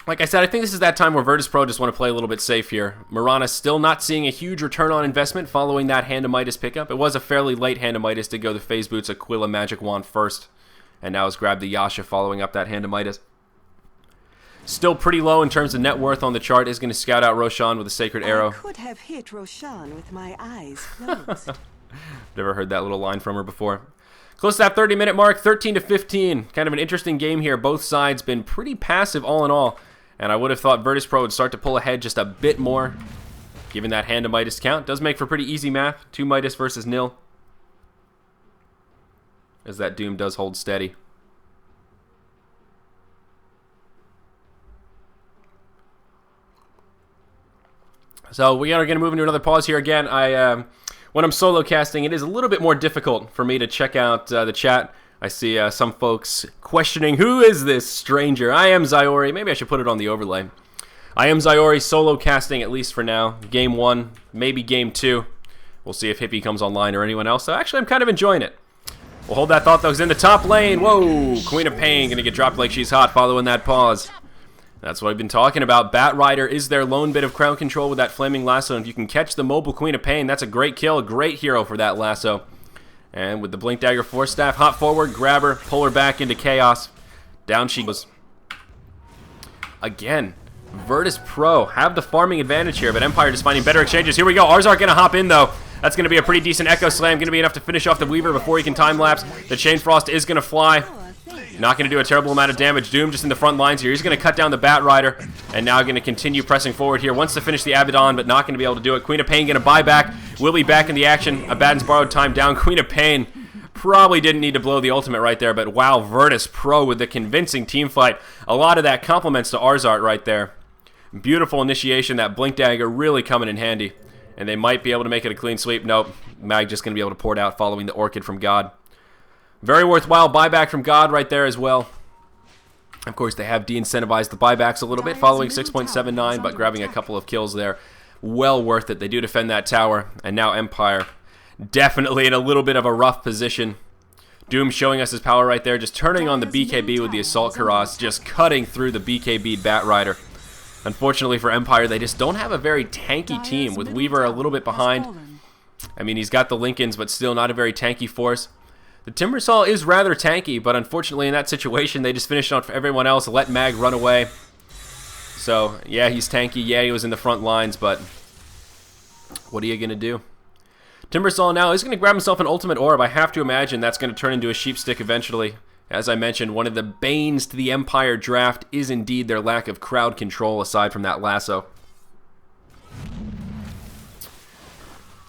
Like I said, I think this is that time where Virtus Pro just want to play a little bit safe here. Mirana still not seeing a huge return on investment following that Hand of Midas pickup. It was a fairly late Hand of Midas to go the Phase Boots Aquila Magic Wand first. And now has grabbed the Yasha following up that Hand of Midas. Still pretty low in terms of net worth on the chart. Is going to scout out Roshan with a Sacred Arrow. I could have hit Roshan with my eyes closed. Never heard that little line from her before. Close to that 30-minute mark, 13-15. Kind of an interesting game here. Both sides been pretty passive all in all. And I would have thought Virtus Pro would start to pull ahead just a bit more. Given that Hand of Midas count. Does make for pretty easy math. 2 Midas versus nil. As that Doom does hold steady. So we are going to move into another pause here again. When I'm solo casting, it is a little bit more difficult for me to check out the chat. I see some folks questioning, who is this stranger? I am Zyori. Maybe I should put it on the overlay. I am Zyori, solo casting at least for now. Game 1, maybe Game 2. We'll see if Hippie comes online or anyone else. So actually, I'm kind of enjoying it. We'll hold that thought, though. He's in the top lane. Whoa! Queen of Pain going to get dropped like she's hot following that pause. That's what I've been talking about. Bat Rider is their lone bit of crowd control with that Flaming Lasso. And if you can catch the mobile Queen of Pain, that's a great kill. A great hero for that lasso. And with the Blink Dagger Force Staff, hop forward, grab her, pull her back into chaos. Down she goes. Again, Virtus Pro have the farming advantage here, but Empire just finding better exchanges. Here we go. ars-art going to hop in, though. That's going to be a pretty decent Echo Slam. Going to be enough to finish off the Weaver before he can time-lapse. The Chain Frost is going to fly. Not going to do a terrible amount of damage. Doom just in the front lines here. He's going to cut down the Bat Rider. And now going to continue pressing forward here. Wants to finish the Abaddon, but not going to be able to do it. Queen of Pain going to buy back. Will be back in the action. Abaddon's borrowed time down. Queen of Pain probably didn't need to blow the ultimate right there. But wow, Virtus Pro with the convincing team fight. A lot of that compliments to ars-art right there. Beautiful initiation. That Blink Dagger really coming in handy. And they might be able to make it a clean sweep. Nope. Mag just going to be able to pour it out following the Orchid from God. Very worthwhile buyback from God right there as well. Of course, they have de-incentivized the buybacks a little bit following 6.79, but grabbing a couple of kills there. Well worth it. They do defend that tower. And now Empire definitely in a little bit of a rough position. Doom showing us his power right there. Just turning on the BKB with the Assault Cuirass. Just cutting through the BKB Bat Rider. Unfortunately for Empire, they just don't have a very tanky team, with Weaver a little bit behind. I mean, he's got the Lincolns, but still not a very tanky force. The Timbersaw is rather tanky, but unfortunately in that situation, they just finished on everyone else, let Mag run away. So, yeah, he's tanky. Yeah, he was in the front lines, but what are you going to do? Timbersaw now is going to grab himself an Ultimate Orb. I have to imagine that's going to turn into a Sheep Stick eventually. As I mentioned, one of the banes to the Empire draft is indeed their lack of crowd control aside from that lasso.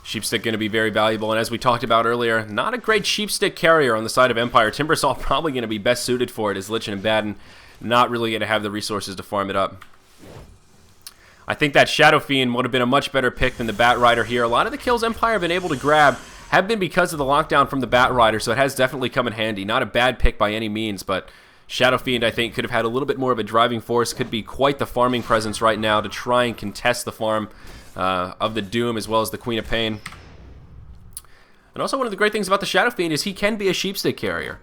Sheepstick going to be very valuable, and as we talked about earlier, not a great Sheepstick carrier on the side of Empire. Timbersaw probably going to be best suited for it as Lich and Abaddon not really going to have the resources to farm it up. I think that Shadow Fiend would have been a much better pick than the Bat Rider here. A lot of the kills Empire have been able to grab have been because of the lockdown from the Bat Rider, so it has definitely come in handy. Not a bad pick by any means, but Shadow Fiend, I think, could have had a little bit more of a driving force, could be quite the farming presence right now to try and contest the farm of the Doom as well as the Queen of Pain. And also one of the great things about the Shadow Fiend is he can be a Sheepstick carrier.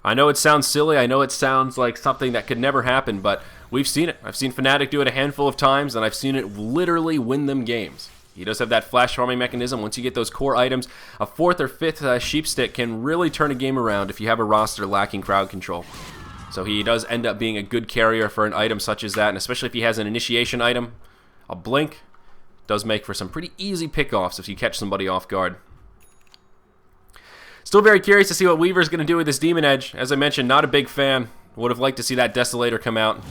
I know it sounds silly, I know it sounds like something that could never happen, but we've seen it. I've seen Fnatic do it a handful of times, and I've seen it literally win them games. He does have that flash farming mechanism. Once you get those core items, a 4th or 5th Sheepstick can really turn a game around if you have a roster lacking crowd control. So he does end up being a good carrier for an item such as that, and especially if he has an initiation item, a blink, does make for some pretty easy pickoffs if you catch somebody off guard. Still very curious to see what Weaver's going to do with this Demon Edge. As I mentioned, not a big fan. Would have liked to see that Desolator come out.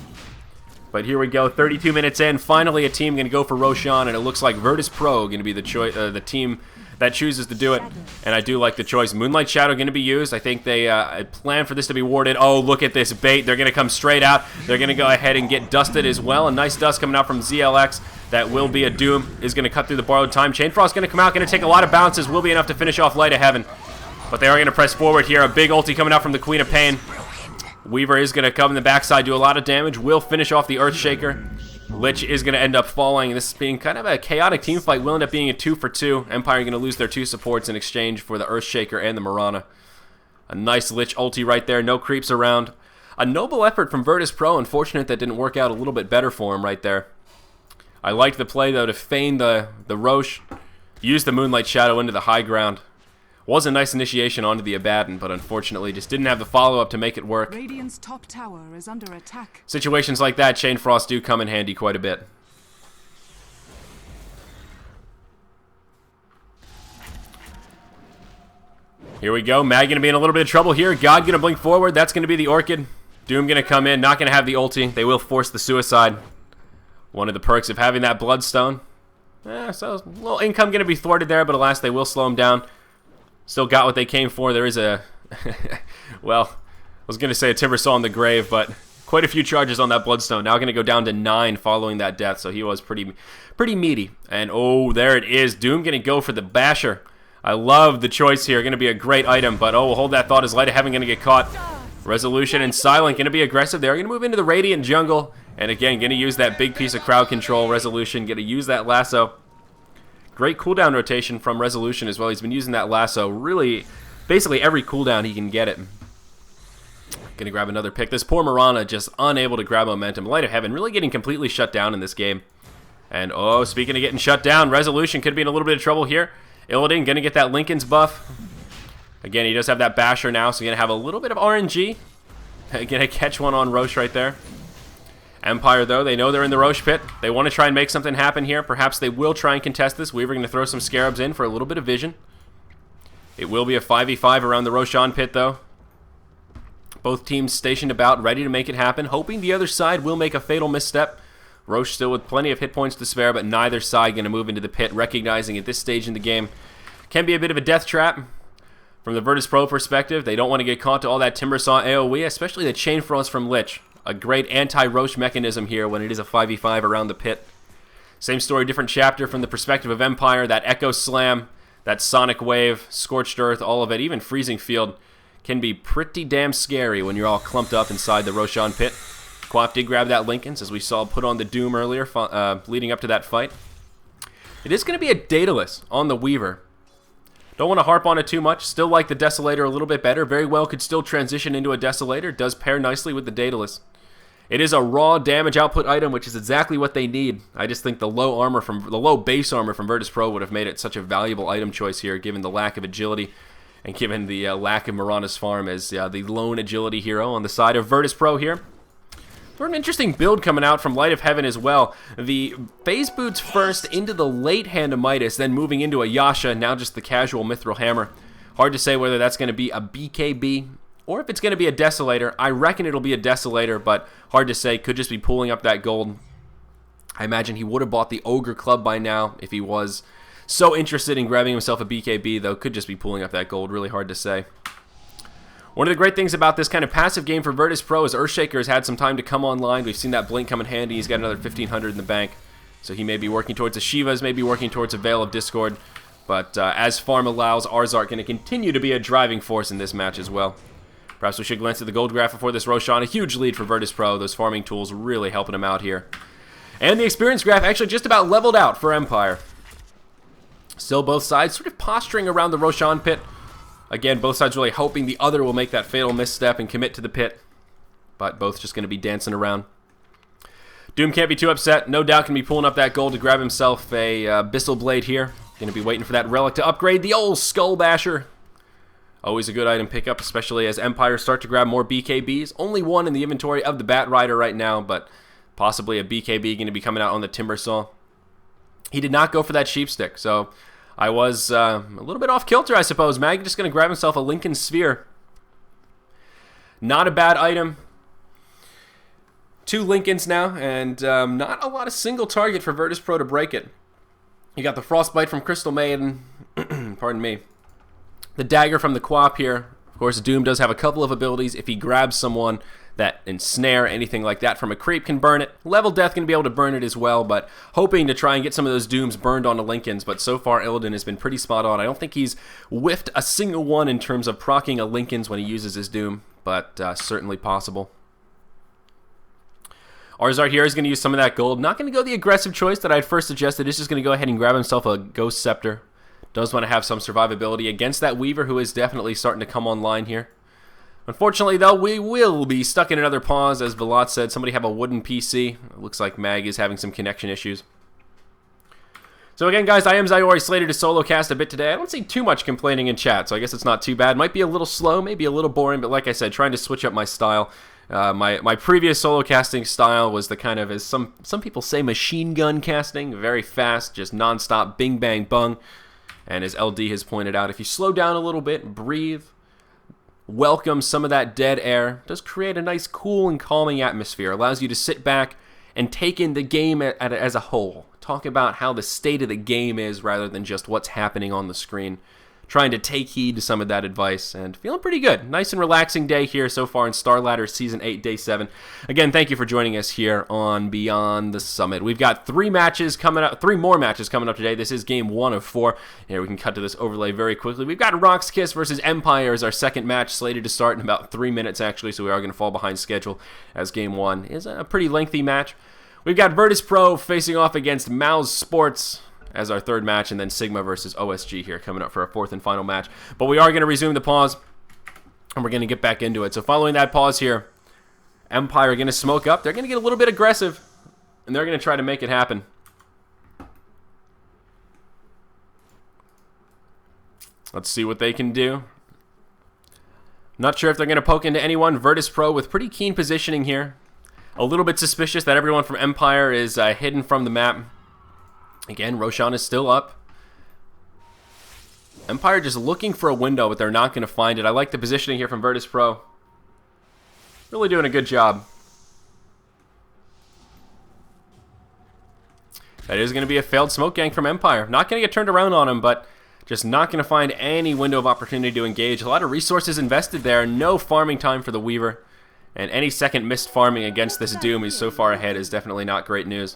But here we go, 32 minutes in. Finally, a team going to go for Roshan, and it looks like Virtus Pro going to be the team that chooses to do it. And I do like the choice. Moonlight Shadow going to be used. I think they plan for this to be warded. Oh, look at this bait. They're going to come straight out. They're going to go ahead and get dusted as well. A nice dust coming out from ZLX. That will be a Doom. Is going to cut through the borrowed time. Chainfrost going to come out. Going to take a lot of bounces. Will be enough to finish off Light of Heaven. But they are going to press forward here. A big ulti coming out from the Queen of Pain. Weaver is going to come in the backside, do a lot of damage. Will finish off the Earthshaker. Lich is going to end up falling. This being kind of a chaotic team fight will end up being a 2-for-2. Empire going to lose their 2 supports in exchange for the Earthshaker and the Mirana. A nice Lich ulti right there. No creeps around. A noble effort from Virtus Pro. Unfortunate that didn't work out a little bit better for him right there. I liked the play, though, to feign the Roche. Use the Moonlight Shadow into the high ground. Was a nice initiation onto the Abaddon, but unfortunately just didn't have the follow-up to make it work. Radiant's top tower is under attack. Situations like that, Chainfrost do come in handy quite a bit. Here we go. Mag going to be in a little bit of trouble here. God going to blink forward. That's going to be the Orchid. Doom going to come in. Not going to have the ulti. They will force the suicide. One of the perks of having that Bloodstone. So a little income going to be thwarted there, but alas, they will slow him down. Still got what they came for. There is a, well, I was going to say a Timbersaw in the grave, but quite a few charges on that Bloodstone. Now going to go down to 9 following that death, so he was pretty meaty. And oh, there it is. Doom going to go for the Basher. I love the choice here. Going to be a great item, but oh, hold that thought. Is Light of Heaven going to get caught? Resolution and Silent going to be aggressive. They're going to move into the Radiant jungle. And again, going to use that big piece of crowd control. Resolution going to use that lasso. Great cooldown rotation from Resolution as well. He's been using that lasso really, basically every cooldown he can get it. Gonna grab another pick. This poor Mirana just unable to grab momentum. Light of Heaven really getting completely shut down in this game. And oh, speaking of getting shut down, Resolution could be in a little bit of trouble here. Illidan gonna get that Lincoln's buff. Again, he does have that Basher now, so gonna have a little bit of RNG. Gonna catch one on Roche right there. Empire, though, they know they're in the Roche pit. They want to try and make something happen here. Perhaps they will try and contest this. Weaver going to throw some Scarabs in for a little bit of vision. It will be a 5v5 around the Roshan pit, though. Both teams stationed about, ready to make it happen, hoping the other side will make a fatal misstep. Roche still with plenty of hit points to spare, but neither side going to move into the pit, recognizing at this stage in the game can be a bit of a death trap. From the Virtus Pro perspective, they don't want to get caught to all that Timbersaw AoE, especially the Chain Frost from Lich. A great anti-Roche mechanism here when it is a 5v5 around the pit. Same story, different chapter from the perspective of Empire. That Echo Slam, that Sonic Wave, Scorched Earth, all of it, even Freezing Field, can be pretty damn scary when you're all clumped up inside the Roshan pit. Quap did grab that Lincoln's, as we saw put on the Doom earlier, leading up to that fight. It is going to be a Daedalus on the Weaver. Don't want to harp on it too much. Still like the Desolator a little bit better. Very well could still transition into a Desolator. Does pair nicely with the Daedalus. It is a raw damage output item, which is exactly what they need. I just think the low base armor from Virtus Pro would have made it such a valuable item choice here, given the lack of agility and given the lack of Mirana's farm as the lone agility hero on the side of Virtus Pro here. Sort of an interesting build coming out from Light of Heaven as well. The phase boots first into the late hand of Midas, then moving into a Yasha, now just the casual Mithril Hammer. Hard to say whether that's going to be a BKB or if it's going to be a Desolator. I reckon it'll be a Desolator, but hard to say. Could just be pulling up that gold. I imagine he would have bought the Ogre Club by now if he was so interested in grabbing himself a BKB, though. Could just be pulling up that gold. Really hard to say. One of the great things about this kind of passive game for Virtus Pro is Earthshaker has had some time to come online. We've seen that blink come in handy. He's got another 1,500 in the bank. So he may be working towards a Shivas, maybe working towards a Veil of Discord. But as farm allows, ars-art going to continue to be a driving force in this match as well. Perhaps we should glance at the gold graph before this Roshan. A huge lead for Virtus Pro. Those farming tools really helping him out here. And the experience graph actually just about leveled out for Empire. Still both sides sort of posturing around the Roshan pit. Again, both sides really hoping the other will make that fatal misstep and commit to the pit. But both just going to be dancing around. Doom can't be too upset. No doubt can be pulling up that gold to grab himself a Bissell Blade here. Going to be waiting for that relic to upgrade the old Skull Basher. Always a good item pickup, especially as Empire start to grab more BKBs. Only one in the inventory of the Bat Rider right now, but possibly a BKB going to be coming out on the Timbersaw. He did not go for that Sheep Stick, so I was a little bit off kilter, I suppose. Mag just going to grab himself a Lincoln Sphere. Not a bad item. 2 Lincolns now, and not a lot of single target for Virtus Pro to break it. You got the Frostbite from Crystal Maiden, pardon me. The Dagger from the Quap here. Of course, Doom does have a couple of abilities. If he grabs someone that ensnare, anything like that from a creep can burn it. Level Death can be able to burn it as well, but hoping to try and get some of those Dooms burned onto Lincolns, but so far Illidan has been pretty spot on. I don't think he's whiffed a single one in terms of proccing a Lincolns when he uses his Doom, but certainly possible. Ars-art here is going to use some of that gold. Not going to go the aggressive choice that I'd first suggested. He's just going to go ahead and grab himself a Ghost Scepter. Does want to have some survivability against that Weaver, who is definitely starting to come online here. Unfortunately, though, we will be stuck in another pause. As Velat said, somebody have a wooden PC. It looks like Mag is having some connection issues. So again, guys, I am Zyori, slated to solo cast a bit today. I don't see too much complaining in chat, so I guess it's not too bad. Might be a little slow, maybe a little boring, but like I said, trying to switch up my style. My previous solo casting style was the kind of, as some people say, machine gun casting. Very fast, just non-stop, bing, bang, bung. And as LD has pointed out, if you slow down a little bit, breathe, welcome some of that dead air, does create a nice cool and calming atmosphere. Allows you to sit back and take in the game as a whole. Talk about how the state of the game is rather than just what's happening on the screen. Trying to take heed to some of that advice and feeling pretty good. Nice and relaxing day here so far in Starladder Season 8, Day 7. Again, thank you for joining us here on Beyond the Summit. We've got 3 matches coming up, 3 more matches coming up today. This is game 1 of 4. Here we can cut to this overlay very quickly. We've got rox.kis versus Empire as our second match, slated to start in about 3 minutes actually, so we are going to fall behind schedule as game 1 is a pretty lengthy match. We've got Virtus Pro facing off against Mouse Sports as our third match, and then Sigma versus OSG here coming up for our 4th and final match. But we are going to resume the pause, and we're going to get back into it. So following that pause here, Empire are going to smoke up. They're going to get a little bit aggressive, and they're going to try to make it happen. Let's see what they can do. Not sure if they're going to poke into anyone. Virtus Pro with pretty keen positioning here. A little bit suspicious that everyone from Empire is hidden from the map. Again, Roshan is still up. Empire just looking for a window, but they're not going to find it. I like the positioning here from Virtus Pro. Really doing a good job. That is going to be a failed smoke gang from Empire. Not going to get turned around on him, but just not going to find any window of opportunity to engage. A lot of resources invested there. No farming time for the Weaver. And any second missed farming against this Doom who's so far ahead is definitely not great news.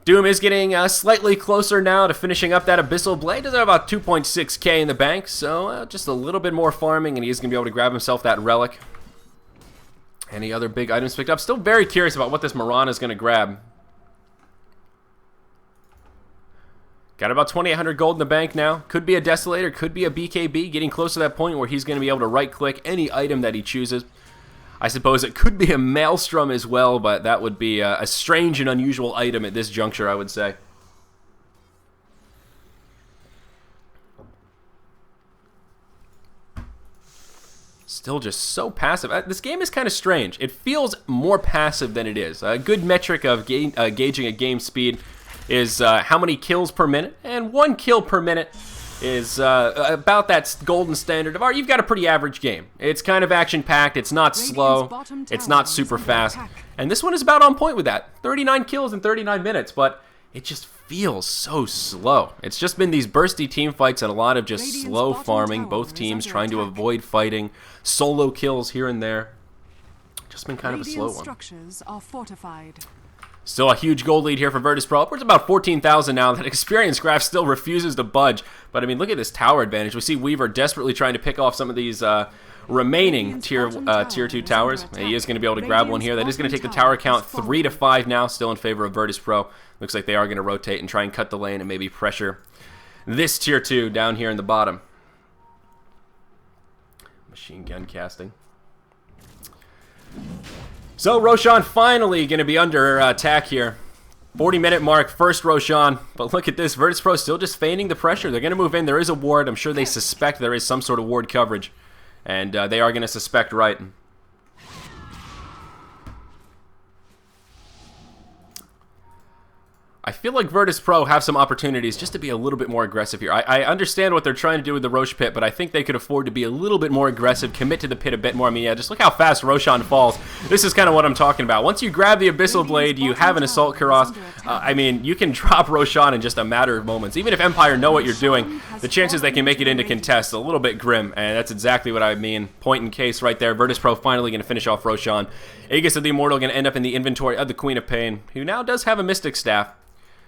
Doom is getting slightly closer now to finishing up that Abyssal Blade. Does have about 2.6k in the bank, so just a little bit more farming, and he's going to be able to grab himself that relic. Any other big items picked up? Still very curious about what this Mirana is going to grab. Got about 2,800 gold in the bank now. Could be a Desolator, could be a BKB, getting close to that point where he's going to be able to right-click any item that he chooses. I suppose it could be a Maelstrom as well, but that would be a strange and unusual item at this juncture, I would say. Still just so passive. This game is kind of strange. It feels more passive than it is. A good metric of gauging a game speed is how many kills per minute, and 1 kill per minute is about that golden standard of, all right, you've got a pretty average game. It's kind of action-packed, it's not slow, it's not super fast, and this one is about on point with that. 39 kills in 39 minutes, but it just feels so slow. It's just been these bursty team fights and a lot of just slow farming, both teams trying to avoid fighting, solo kills here and there. Just been kind of a slow one. Structures are fortified. Still a huge gold lead here for Virtus Pro. Upwards about 14,000 now. That experience graph still refuses to budge. But, I mean, look at this tower advantage. We see Weaver desperately trying to pick off some of these remaining tier 2 towers. And he is going to be able to grab one here. That is going to take the tower count 3 to 5 now, still in favor of Virtus Pro. Looks like they are going to rotate and try and cut the lane and maybe pressure this tier 2 down here in the bottom. Machine gun casting. So Roshan finally going to be under attack here. 40-minute mark, first Roshan. But look at this, Virtus Pro still just feigning the pressure. They're going to move in. There is a ward. I'm sure they suspect there is some sort of ward coverage. And they are going to suspect right. I feel like Virtus Pro have some opportunities just to be a little bit more aggressive here. I understand what they're trying to do with the Roche pit, but I think they could afford to be a little bit more aggressive, commit to the pit a bit more. I mean, yeah, just look how fast Roshan falls. This is kind of what I'm talking about. Once you grab the Abyssal Blade, you have an Assault Cuirass. I mean, you can drop Roshan in just a matter of moments. Even if Empire know what you're doing, the chances they can make it into contest a little bit grim, and that's exactly what I mean. Point in case right there. Virtus Pro finally going to finish off Roshan. Aegis of the Immortal going to end up in the inventory of the Queen of Pain, who now does have a Mystic Staff.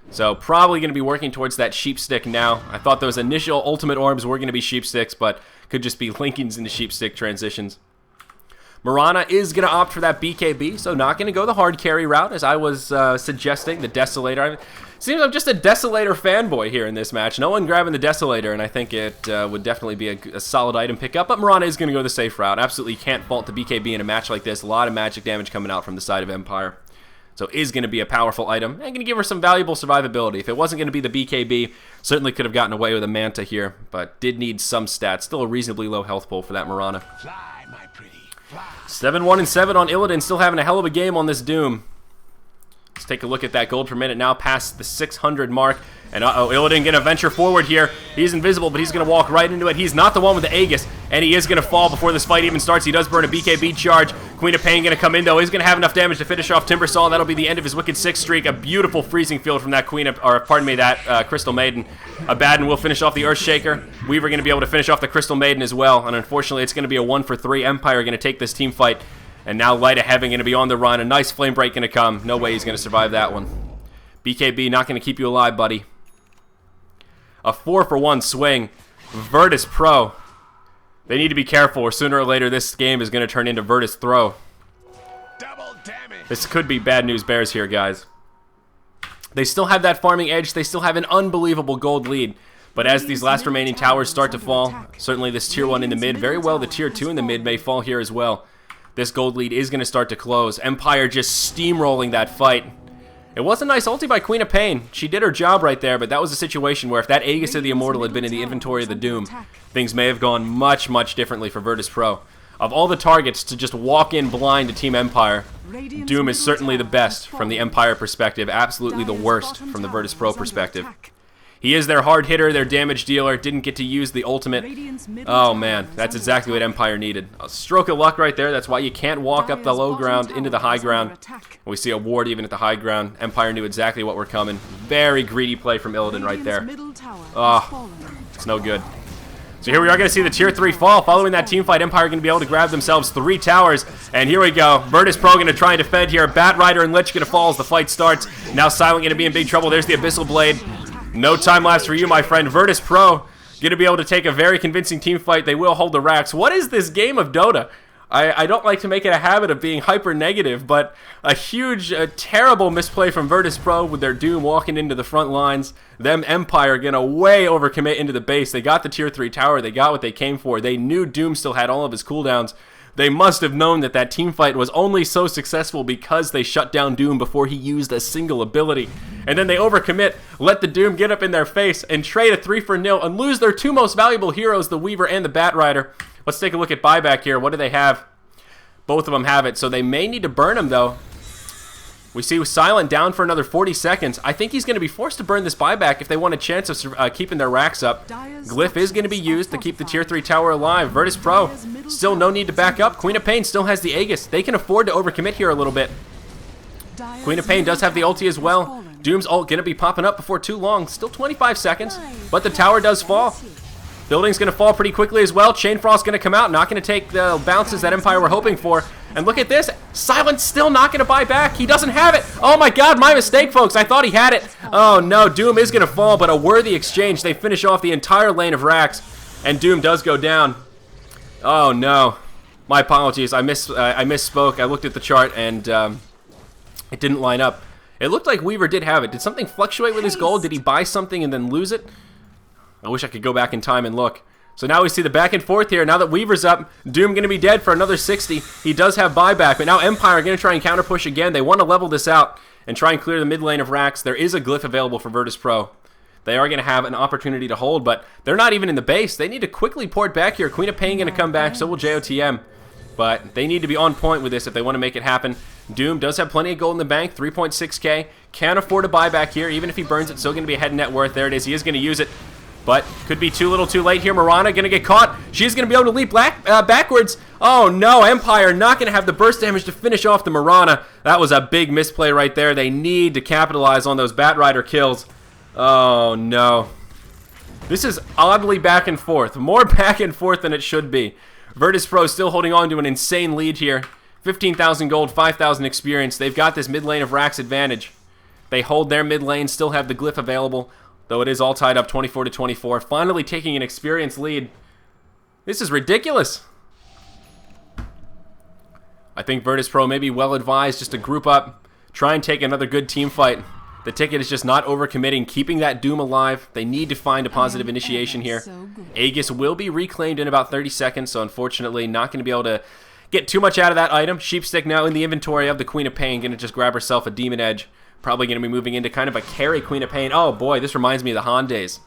So probably going to be working towards that sheep stick now. I thought those initial ultimate orbs were going to be sheep sticks, but could just be linkings into sheep stick transitions. Mirana is going to opt for that BKB, so not going to go the hard carry route, as I was suggesting, the Desolator. Seems I'm just a Desolator fanboy here in this match. No one grabbing the Desolator, and I think it would definitely be a solid item pickup, but Mirana is going to go the safe route. Absolutely can't fault the BKB in a match like this. A lot of magic damage coming out from the side of Empire. So is going to be a powerful item, and going to give her some valuable survivability. If it wasn't going to be the BKB, certainly could have gotten away with a Manta here, but did need some stats. Still a reasonably low health pool for that Mirana. Fly, my pretty, fly. 7-1-7 on Illidan, still having a hell of a game on this Doom. Let's take a look at that gold per minute now past the 600 mark. And uh-oh, Illidan going to venture forward here. He's invisible, but he's going to walk right into it. He's not the one with the Aegis, and he is going to fall before this fight even starts. He does burn a BKB charge. Queen of Pain going to come in, though. He's going to have enough damage to finish off Timbersaw. That'll be the end of his Wicked Six streak. A beautiful freezing field from that Crystal Maiden. Abaddon will finish off the Earthshaker. Weaver going to be able to finish off the Crystal Maiden as well, and unfortunately, it's going to be a 1-for-3. Empire going to take this team fight. And now Light of Heaven going to be on the run. A nice flame break going to come. No way he's going to survive that one. BKB not going to keep you alive, buddy. A 4-for-1 swing. Virtus Pro. They need to be careful, or sooner or later this game is going to turn into Virtus Throw. Double damage. This could be bad news bears here, guys. They still have that farming edge. They still have an unbelievable gold lead. But as these last remaining towers start to fall, certainly this tier 1 in the mid, very well the tier 2 in the mid may fall here as well. This gold lead is going to start to close. Empire just steamrolling that fight. It was a nice ulti by Queen of Pain. She did her job right there, but that was a situation where if that Aegis of the Immortal had been in the inventory of the Doom, things may have gone much, much differently for Virtus Pro. Of all the targets to just walk in blind to Team Empire, Doom is certainly the best from the Empire perspective, absolutely the worst from the Virtus Pro perspective. He is their hard hitter, their damage dealer, didn't get to use the ultimate. Oh man, that's exactly what Empire needed. A stroke of luck right there, that's why you can't walk up the low ground into the high ground. We see a ward even at the high ground. Empire knew exactly what were coming. Very greedy play from Illidan right there. Oh, it's no good. So here we are going to see the tier 3 fall. Following that team fight, Empire going to be able to grab themselves 3 towers. And here we go. Virtus Pro going to try and defend here. Bat Rider and Lich going to fall as the fight starts. Now Silent going to be in big trouble. There's the Abyssal Blade. No time lapse for you, my friend. Virtus Pro going to be able to take a very convincing team fight. They will hold the racks. What is this game of Dota? I don't like to make it a habit of being hyper negative, but a huge, terrible misplay from Virtus Pro with their Doom walking into the front lines. Them Empire going to way overcommit into the base. They got the tier 3 tower. They got what they came for. They knew Doom still had all of his cooldowns. They must have known that that team fight was only so successful because they shut down Doom before he used a single ability. And then they overcommit, let the Doom get up in their face, and trade a 3-for-0 and lose their 2 most valuable heroes, the Weaver and the Bat Rider. Let's take a look at buyback here. What do they have? Both of them have it, so they may need to burn him, though. We see Silent down for another 40 seconds. I think he's going to be forced to burn this buyback if they want a chance of keeping their racks up. Glyph is going to be used to keep the tier 3 tower alive. Virtus Pro, still no need to back up. Queen of Pain still has the Aegis. They can afford to overcommit here a little bit. Queen of Pain does have the ulti as well. Doom's ult going to be popping up before too long. Still 25 seconds, but the tower does fall. Building's going to fall pretty quickly as well. Chain Frost going to come out, not going to take the bounces that Empire were hoping for. And look at this. Silent's still not going to buy back. He doesn't have it. Oh my god, my mistake, folks. I thought he had it. Oh no, Doom is going to fall, but a worthy exchange. They finish off the entire lane of racks, and Doom does go down. Oh no. My apologies. I misspoke. I looked at the chart, and it didn't line up. It looked like Weaver did have it. Did something fluctuate with his gold? Did he buy something and then lose it? I wish I could go back in time and look. So now we see the back and forth here. Now that Weaver's up, Doom going to be dead for another 60. He does have buyback, but now Empire are going to try and counter push again. They want to level this out and try and clear the mid lane of racks. There is a glyph available for Virtus Pro. They are going to have an opportunity to hold, but they're not even in the base. They need to quickly port back here. Queen of Pain going to come back, so will JOTM. But they need to be on point with this if they want to make it happen. Doom does have plenty of gold in the bank, 3.6k. Can't afford a buyback here. Even if he burns it, still going to be a head net worth. There it is. He is going to use it. But could be too little too late here. Mirana going to get caught. She's going to be able to leap backwards. Oh no, Empire not going to have the burst damage to finish off the Mirana. That was a big misplay right there. They need to capitalize on those Batrider kills. Oh no. This is oddly back and forth. More back and forth than it should be. Virtus.pro still holding on to an insane lead here. 15,000 gold, 5,000 experience. They've got this mid lane of Rax advantage. They hold their mid lane, still have the glyph available. Though it is all tied up 24 to 24. Finally taking an experience lead. This is ridiculous. I think Virtus.pro may be well advised just to group up, try and take another good team fight. The ticket is just not overcommitting, keeping that Doom alive. They need to find a positive initiation here. Aegis will be reclaimed in about 30 seconds, so unfortunately not going to be able to get too much out of that item. Sheepstick now in the inventory of the Queen of Pain, going to just grab herself a Demon Edge. Probably going to be moving into kind of a carry Queen of Pain. Oh boy, this reminds me of the Han days.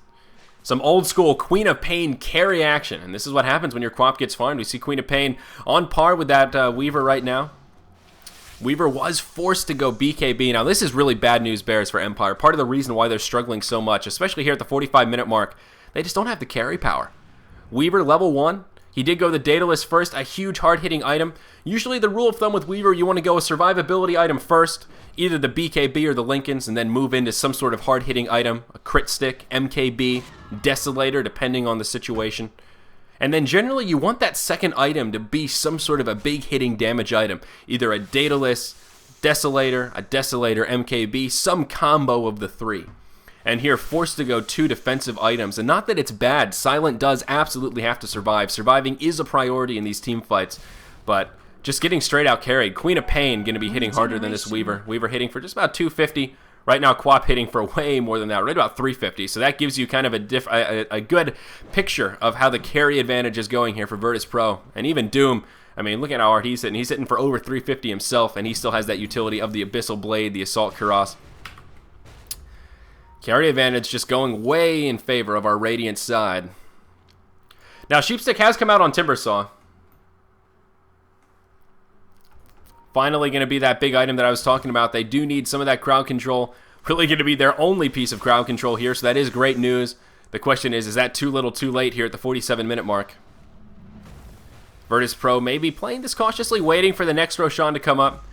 Some old school Queen of Pain carry action. And this is what happens when your Quap gets farmed. We see Queen of Pain on par with that Weaver right now. Weaver was forced to go BKB. Now this is really bad news bears for Empire. Part of the reason why they're struggling so much, especially here at the 45-minute mark, they just don't have the carry power. Weaver level 1. He did go the Daedalus first, a huge hard-hitting item. Usually the rule of thumb with Weaver, you want to go a survivability item first, either the BKB or the Lincolns, and then move into some sort of hard-hitting item, a crit stick, MKB, Desolator, depending on the situation. And then generally you want that second item to be some sort of a big hitting damage item, either a Daedalus, Desolator, a Desolator, MKB, some combo of the three. And here, forced to go 2 defensive items. And not that it's bad. Silent does absolutely have to survive. Surviving is a priority in these team fights. But just getting straight out carried. Queen of Pain going to be hitting harder than this Weaver. Weaver hitting for just about 250. Right now, Quap hitting for way more than that. Right about 350. So that gives you kind of a good picture of how the carry advantage is going here for Virtus.pro. And even Doom, I mean, look at how hard he's hitting. He's hitting for over 350 himself. And he still has that utility of the Abyssal Blade, the Assault Cuirass. Carry advantage just going way in favor of our Radiant side. Now, Sheepstick has come out on Timbersaw. Finally going to be that big item that I was talking about. They do need some of that crowd control. Really going to be their only piece of crowd control here, so that is great news. The question is that too little too late here at the 47-minute mark? Virtus.pro may be playing this cautiously, waiting for the next Roshan to come up.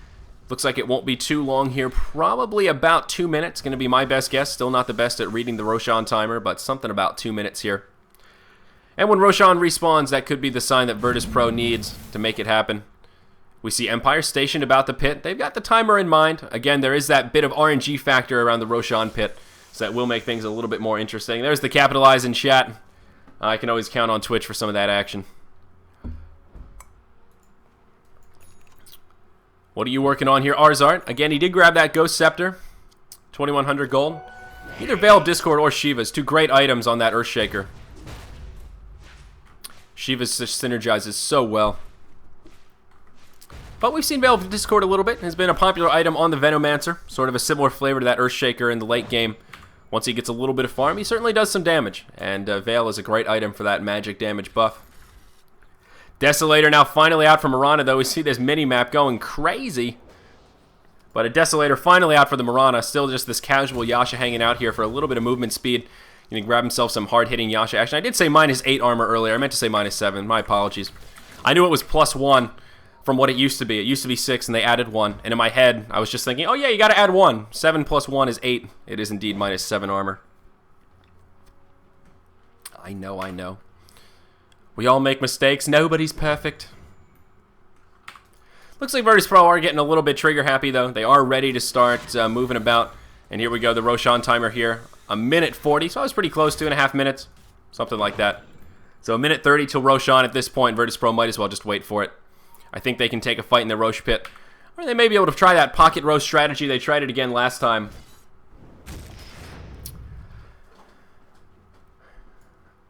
Looks like it won't be too long here. Probably about 2 minutes. Going to be my best guess. Still not the best at reading the Roshan timer, but something about 2 minutes here. And when Roshan respawns, that could be the sign that Virtus.pro needs to make it happen. We see Empire stationed about the pit. They've got the timer in mind. Again, there is that bit of RNG factor around the Roshan pit, so that will make things a little bit more interesting. There's the capitalize in chat. I can always count on Twitch for some of that action. What are you working on here? ars-art. Again, he did grab that Ghost Scepter. 2,100 gold. Either Veil of Discord or Shiva's. 2 great items on that Earthshaker. Shiva's just synergizes so well. But we've seen Veil of Discord a little bit. It has been a popular item on the Venomancer. Sort of a similar flavor to that Earthshaker in the late game. Once he gets a little bit of farm, he certainly does some damage. And Veil is a great item for that magic damage buff. Desolator now finally out for Mirana, though. We see this mini-map going crazy. But a Desolator finally out for the Mirana. Still just this casual Yasha hanging out here for a little bit of movement speed. Going to grab himself some hard-hitting Yasha action. I did say -8 armor earlier. I meant to say -7. My apologies. I knew it was +1 from what it used to be. It used to be 6, and they added 1. And in my head, I was just thinking, oh yeah, you got to add 1. 7 + 1 is 8. It is indeed -7 armor. I know. We all make mistakes. Nobody's perfect. Looks like Virtus.pro are getting a little bit trigger happy, though. They are ready to start moving about. And here we go, the Roshan timer here. 1:40, so I was pretty close, 2.5 minutes. Something like that. So 1:30 till Roshan at this point. Virtus.pro might as well just wait for it. I think they can take a fight in the Rosh pit. Or they may be able to try that pocket Rosh strategy. They tried it again last time.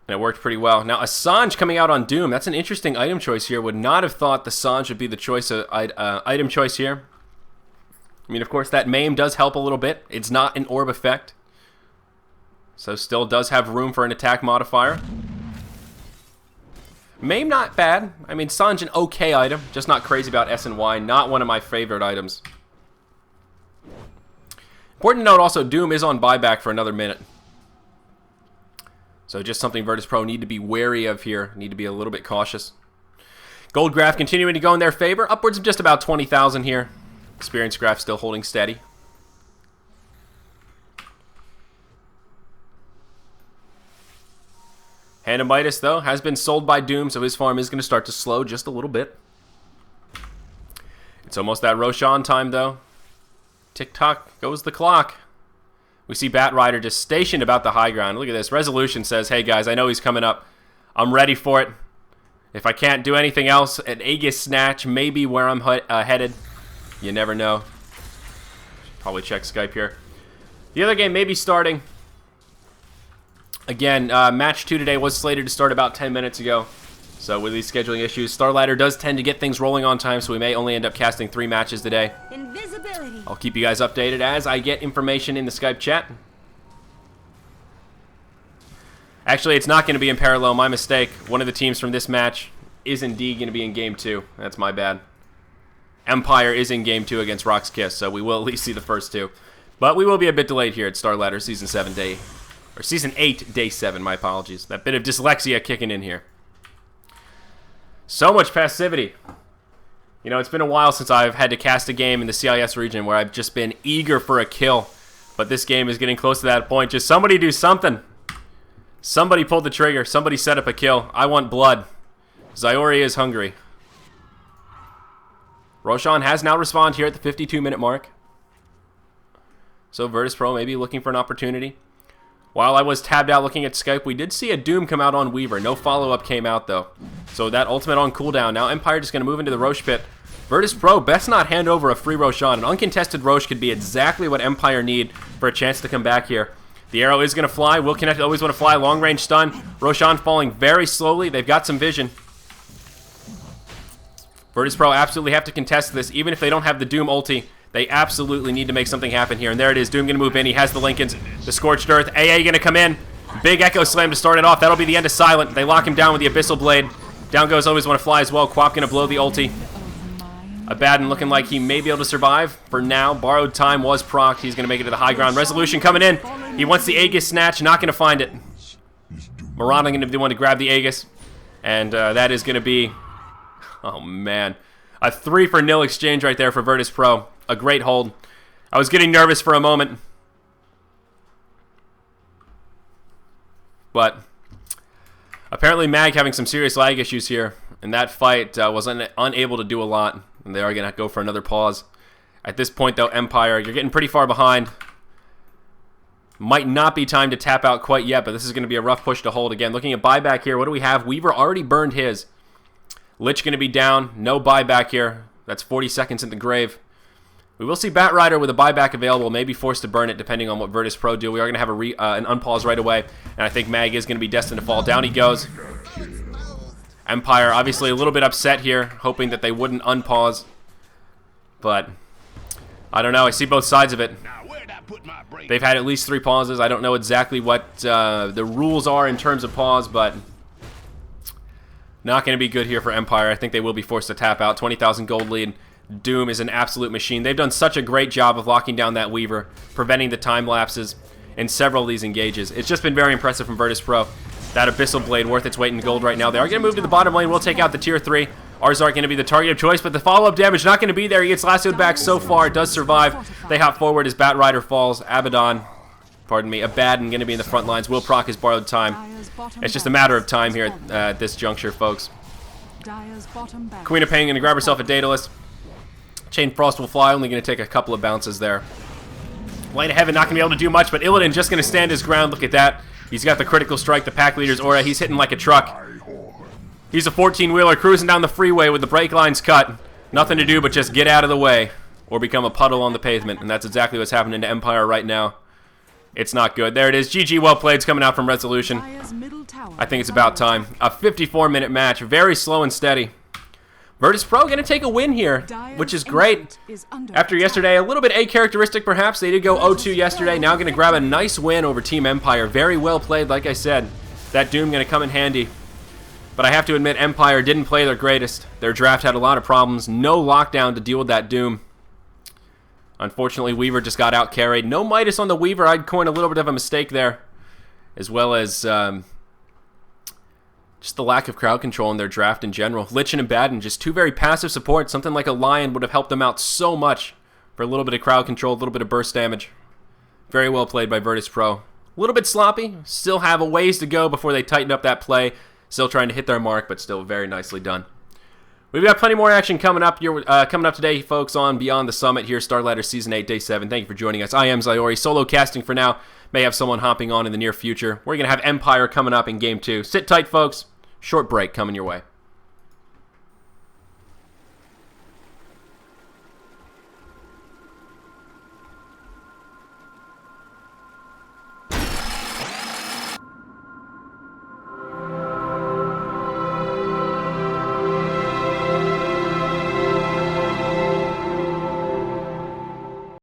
And it worked pretty well. Now, a Sanj coming out on Doom. That's an interesting item choice here. Would not have thought the Sanj would be the choice item choice here. I mean, of course, that Maim does help a little bit. It's not an orb effect. So still does have room for an attack modifier. Mame not bad. I mean, Sanj an okay item. Just not crazy about S and Y. Not one of my favorite items. Important to note also, Doom is on buyback for another minute. So just something Virtus Pro need to be wary of here. Need to be a little bit cautious. Gold graph continuing to go in their favor. Upwards of just about 20,000 here. Experience graph still holding steady. Hand of Midas, though, has been sold by Doom, so his farm is going to start to slow just a little bit. It's almost that Roshan time, though. Tick-tock goes the clock. We see Bat Rider just stationed about the high ground. Look at this. Resolution says, hey, guys, I know he's coming up. I'm ready for it. If I can't do anything else, an Aegis Snatch may be where I'm headed. You never know. Probably check Skype here. The other game may be starting. Again, match 2 today was slated to start about 10 minutes ago. So with these scheduling issues, Starladder does tend to get things rolling on time, so we may only end up casting 3 matches today. Invisibility. I'll keep you guys updated as I get information in the Skype chat. Actually, it's not going to be in parallel. My mistake. One of the teams from this match is indeed going to be in Game 2. That's my bad. Empire is in Game 2 against rox.kis, so we will at least see the first 2. But we will be a bit delayed here at Starladder Season 7 Day... Or Season 8, Day 7, my apologies. That bit of dyslexia kicking in here. So much passivity. You know, it's been a while since I've had to cast a game in the CIS region where I've just been eager for a kill. But this game is getting close to that point. Just somebody do something. Somebody pulled the trigger. Somebody set up a kill. I want blood. Zyori is hungry. Roshan has now respawned here at the 52-minute mark. So Virtus Pro may be looking for an opportunity. While I was tabbed out looking at Skype, we did see a Doom come out on Weaver. No follow-up came out, though. So that ultimate on cooldown. Now Empire just going to move into the Roche pit. Virtus Pro best not hand over a free Roshan. An uncontested Roche could be exactly what Empire need for a chance to come back here. The arrow is going to fly. Will connect. Always want to fly. Long-range stun. Roshan falling very slowly. They've got some vision. Virtus Pro absolutely have to contest this. Even if they don't have the Doom ulti, they absolutely need to make something happen here. And there it is. Doom going to move in. He has the Lincolns. The Scorched Earth. AA going to come in. Big Echo Slam to start it off. That'll be the end of Silent. They lock him down with the Abyssal Blade. Down goes Always Want to Fly as well. Quap going to blow the ulti. Abaddon looking like he may be able to survive. For now, Borrowed Time was procced. He's going to make it to the high ground. Resolution coming in. He wants the Aegis Snatch. Not going to find it. Mirana going to be the one to grab the Aegis. And that is going to be... Oh, man. A 3-for-0 exchange right there for Virtus Pro. A great hold. I was getting nervous for a moment. But apparently Mag having some serious lag issues here. And that fight was unable to do a lot. And they are going to go for another pause. At this point, though, Empire, you're getting pretty far behind. Might not be time to tap out quite yet, but this is going to be a rough push to hold again. Looking at buyback here, what do we have? Weaver already burned his. Lich going to be down. No buyback here. That's 40 seconds in the grave. We will see Bat Rider with a buyback available, may be forced to burn it depending on what Virtus Pro do. We are going to have an unpause right away, and I think Mag is going to be destined to fall. Down he goes. Empire obviously a little bit upset here, hoping that they wouldn't unpause. But I don't know. I see both sides of it. They've had at least 3 pauses. I don't know exactly what the rules are in terms of pause, but not going to be good here for Empire. I think they will be forced to tap out. 20,000 gold lead. Doom is an absolute machine. They've done such a great job of locking down that Weaver, preventing the time lapses in several of these engages. It's just been very impressive from Virtus Pro. That Abyssal Blade worth its weight in gold right now. They are going to move to the bottom lane. We'll take out the tier 3. ars-art going to be the target of choice, but the follow-up damage not going to be there. He gets lassoed back so far. It does survive. They hop forward as Bat Rider falls. Abaddon going to be in the front lines. Will proc his Borrowed Time. It's just a matter of time here at this juncture, folks. Queen of Pain going to grab herself a Daedalus. Chain Frost will fly, only going to take a couple of bounces there. Light of Heaven not going to be able to do much, but Illidan just going to stand his ground. Look at that. He's got the critical strike, the pack leader's aura. He's hitting like a truck. He's a 14-wheeler cruising down the freeway with the brake lines cut. Nothing to do but just get out of the way or become a puddle on the pavement, and that's exactly what's happening to Empire right now. It's not good. There it is. GG, well played. It's coming out from Resolution. I think it's about time. A 54-minute match. Very slow and steady. Virtus Pro going to take a win here, which is great. After yesterday, a little bit A-characteristic perhaps. They did go 0-2 yesterday. Now going to grab a nice win over Team Empire. Very well played, like I said. That Doom going to come in handy. But I have to admit, Empire didn't play their greatest. Their draft had a lot of problems. No lockdown to deal with that doom. Unfortunately, Weaver just got out-carried. No Midas on the Weaver. I'd coin a little bit of a mistake there. As well as just the lack of crowd control in their draft in general. Lichen and Baden, just two very passive supports. Something like a Lion would have helped them out so much for a little bit of crowd control, a little bit of burst damage. Very well played by Virtus Pro. A little bit sloppy. Still have a ways to go before they tighten up that play. Still trying to hit their mark, but still very nicely done. We've got plenty more action coming up today, folks, on Beyond the Summit here, Starladder Season 8, Day 7. Thank you for joining us. I am Zyori, solo casting for now. May have someone hopping on in the near future. We're going to have Empire coming up in Game 2. Sit tight, folks. Short break coming your way.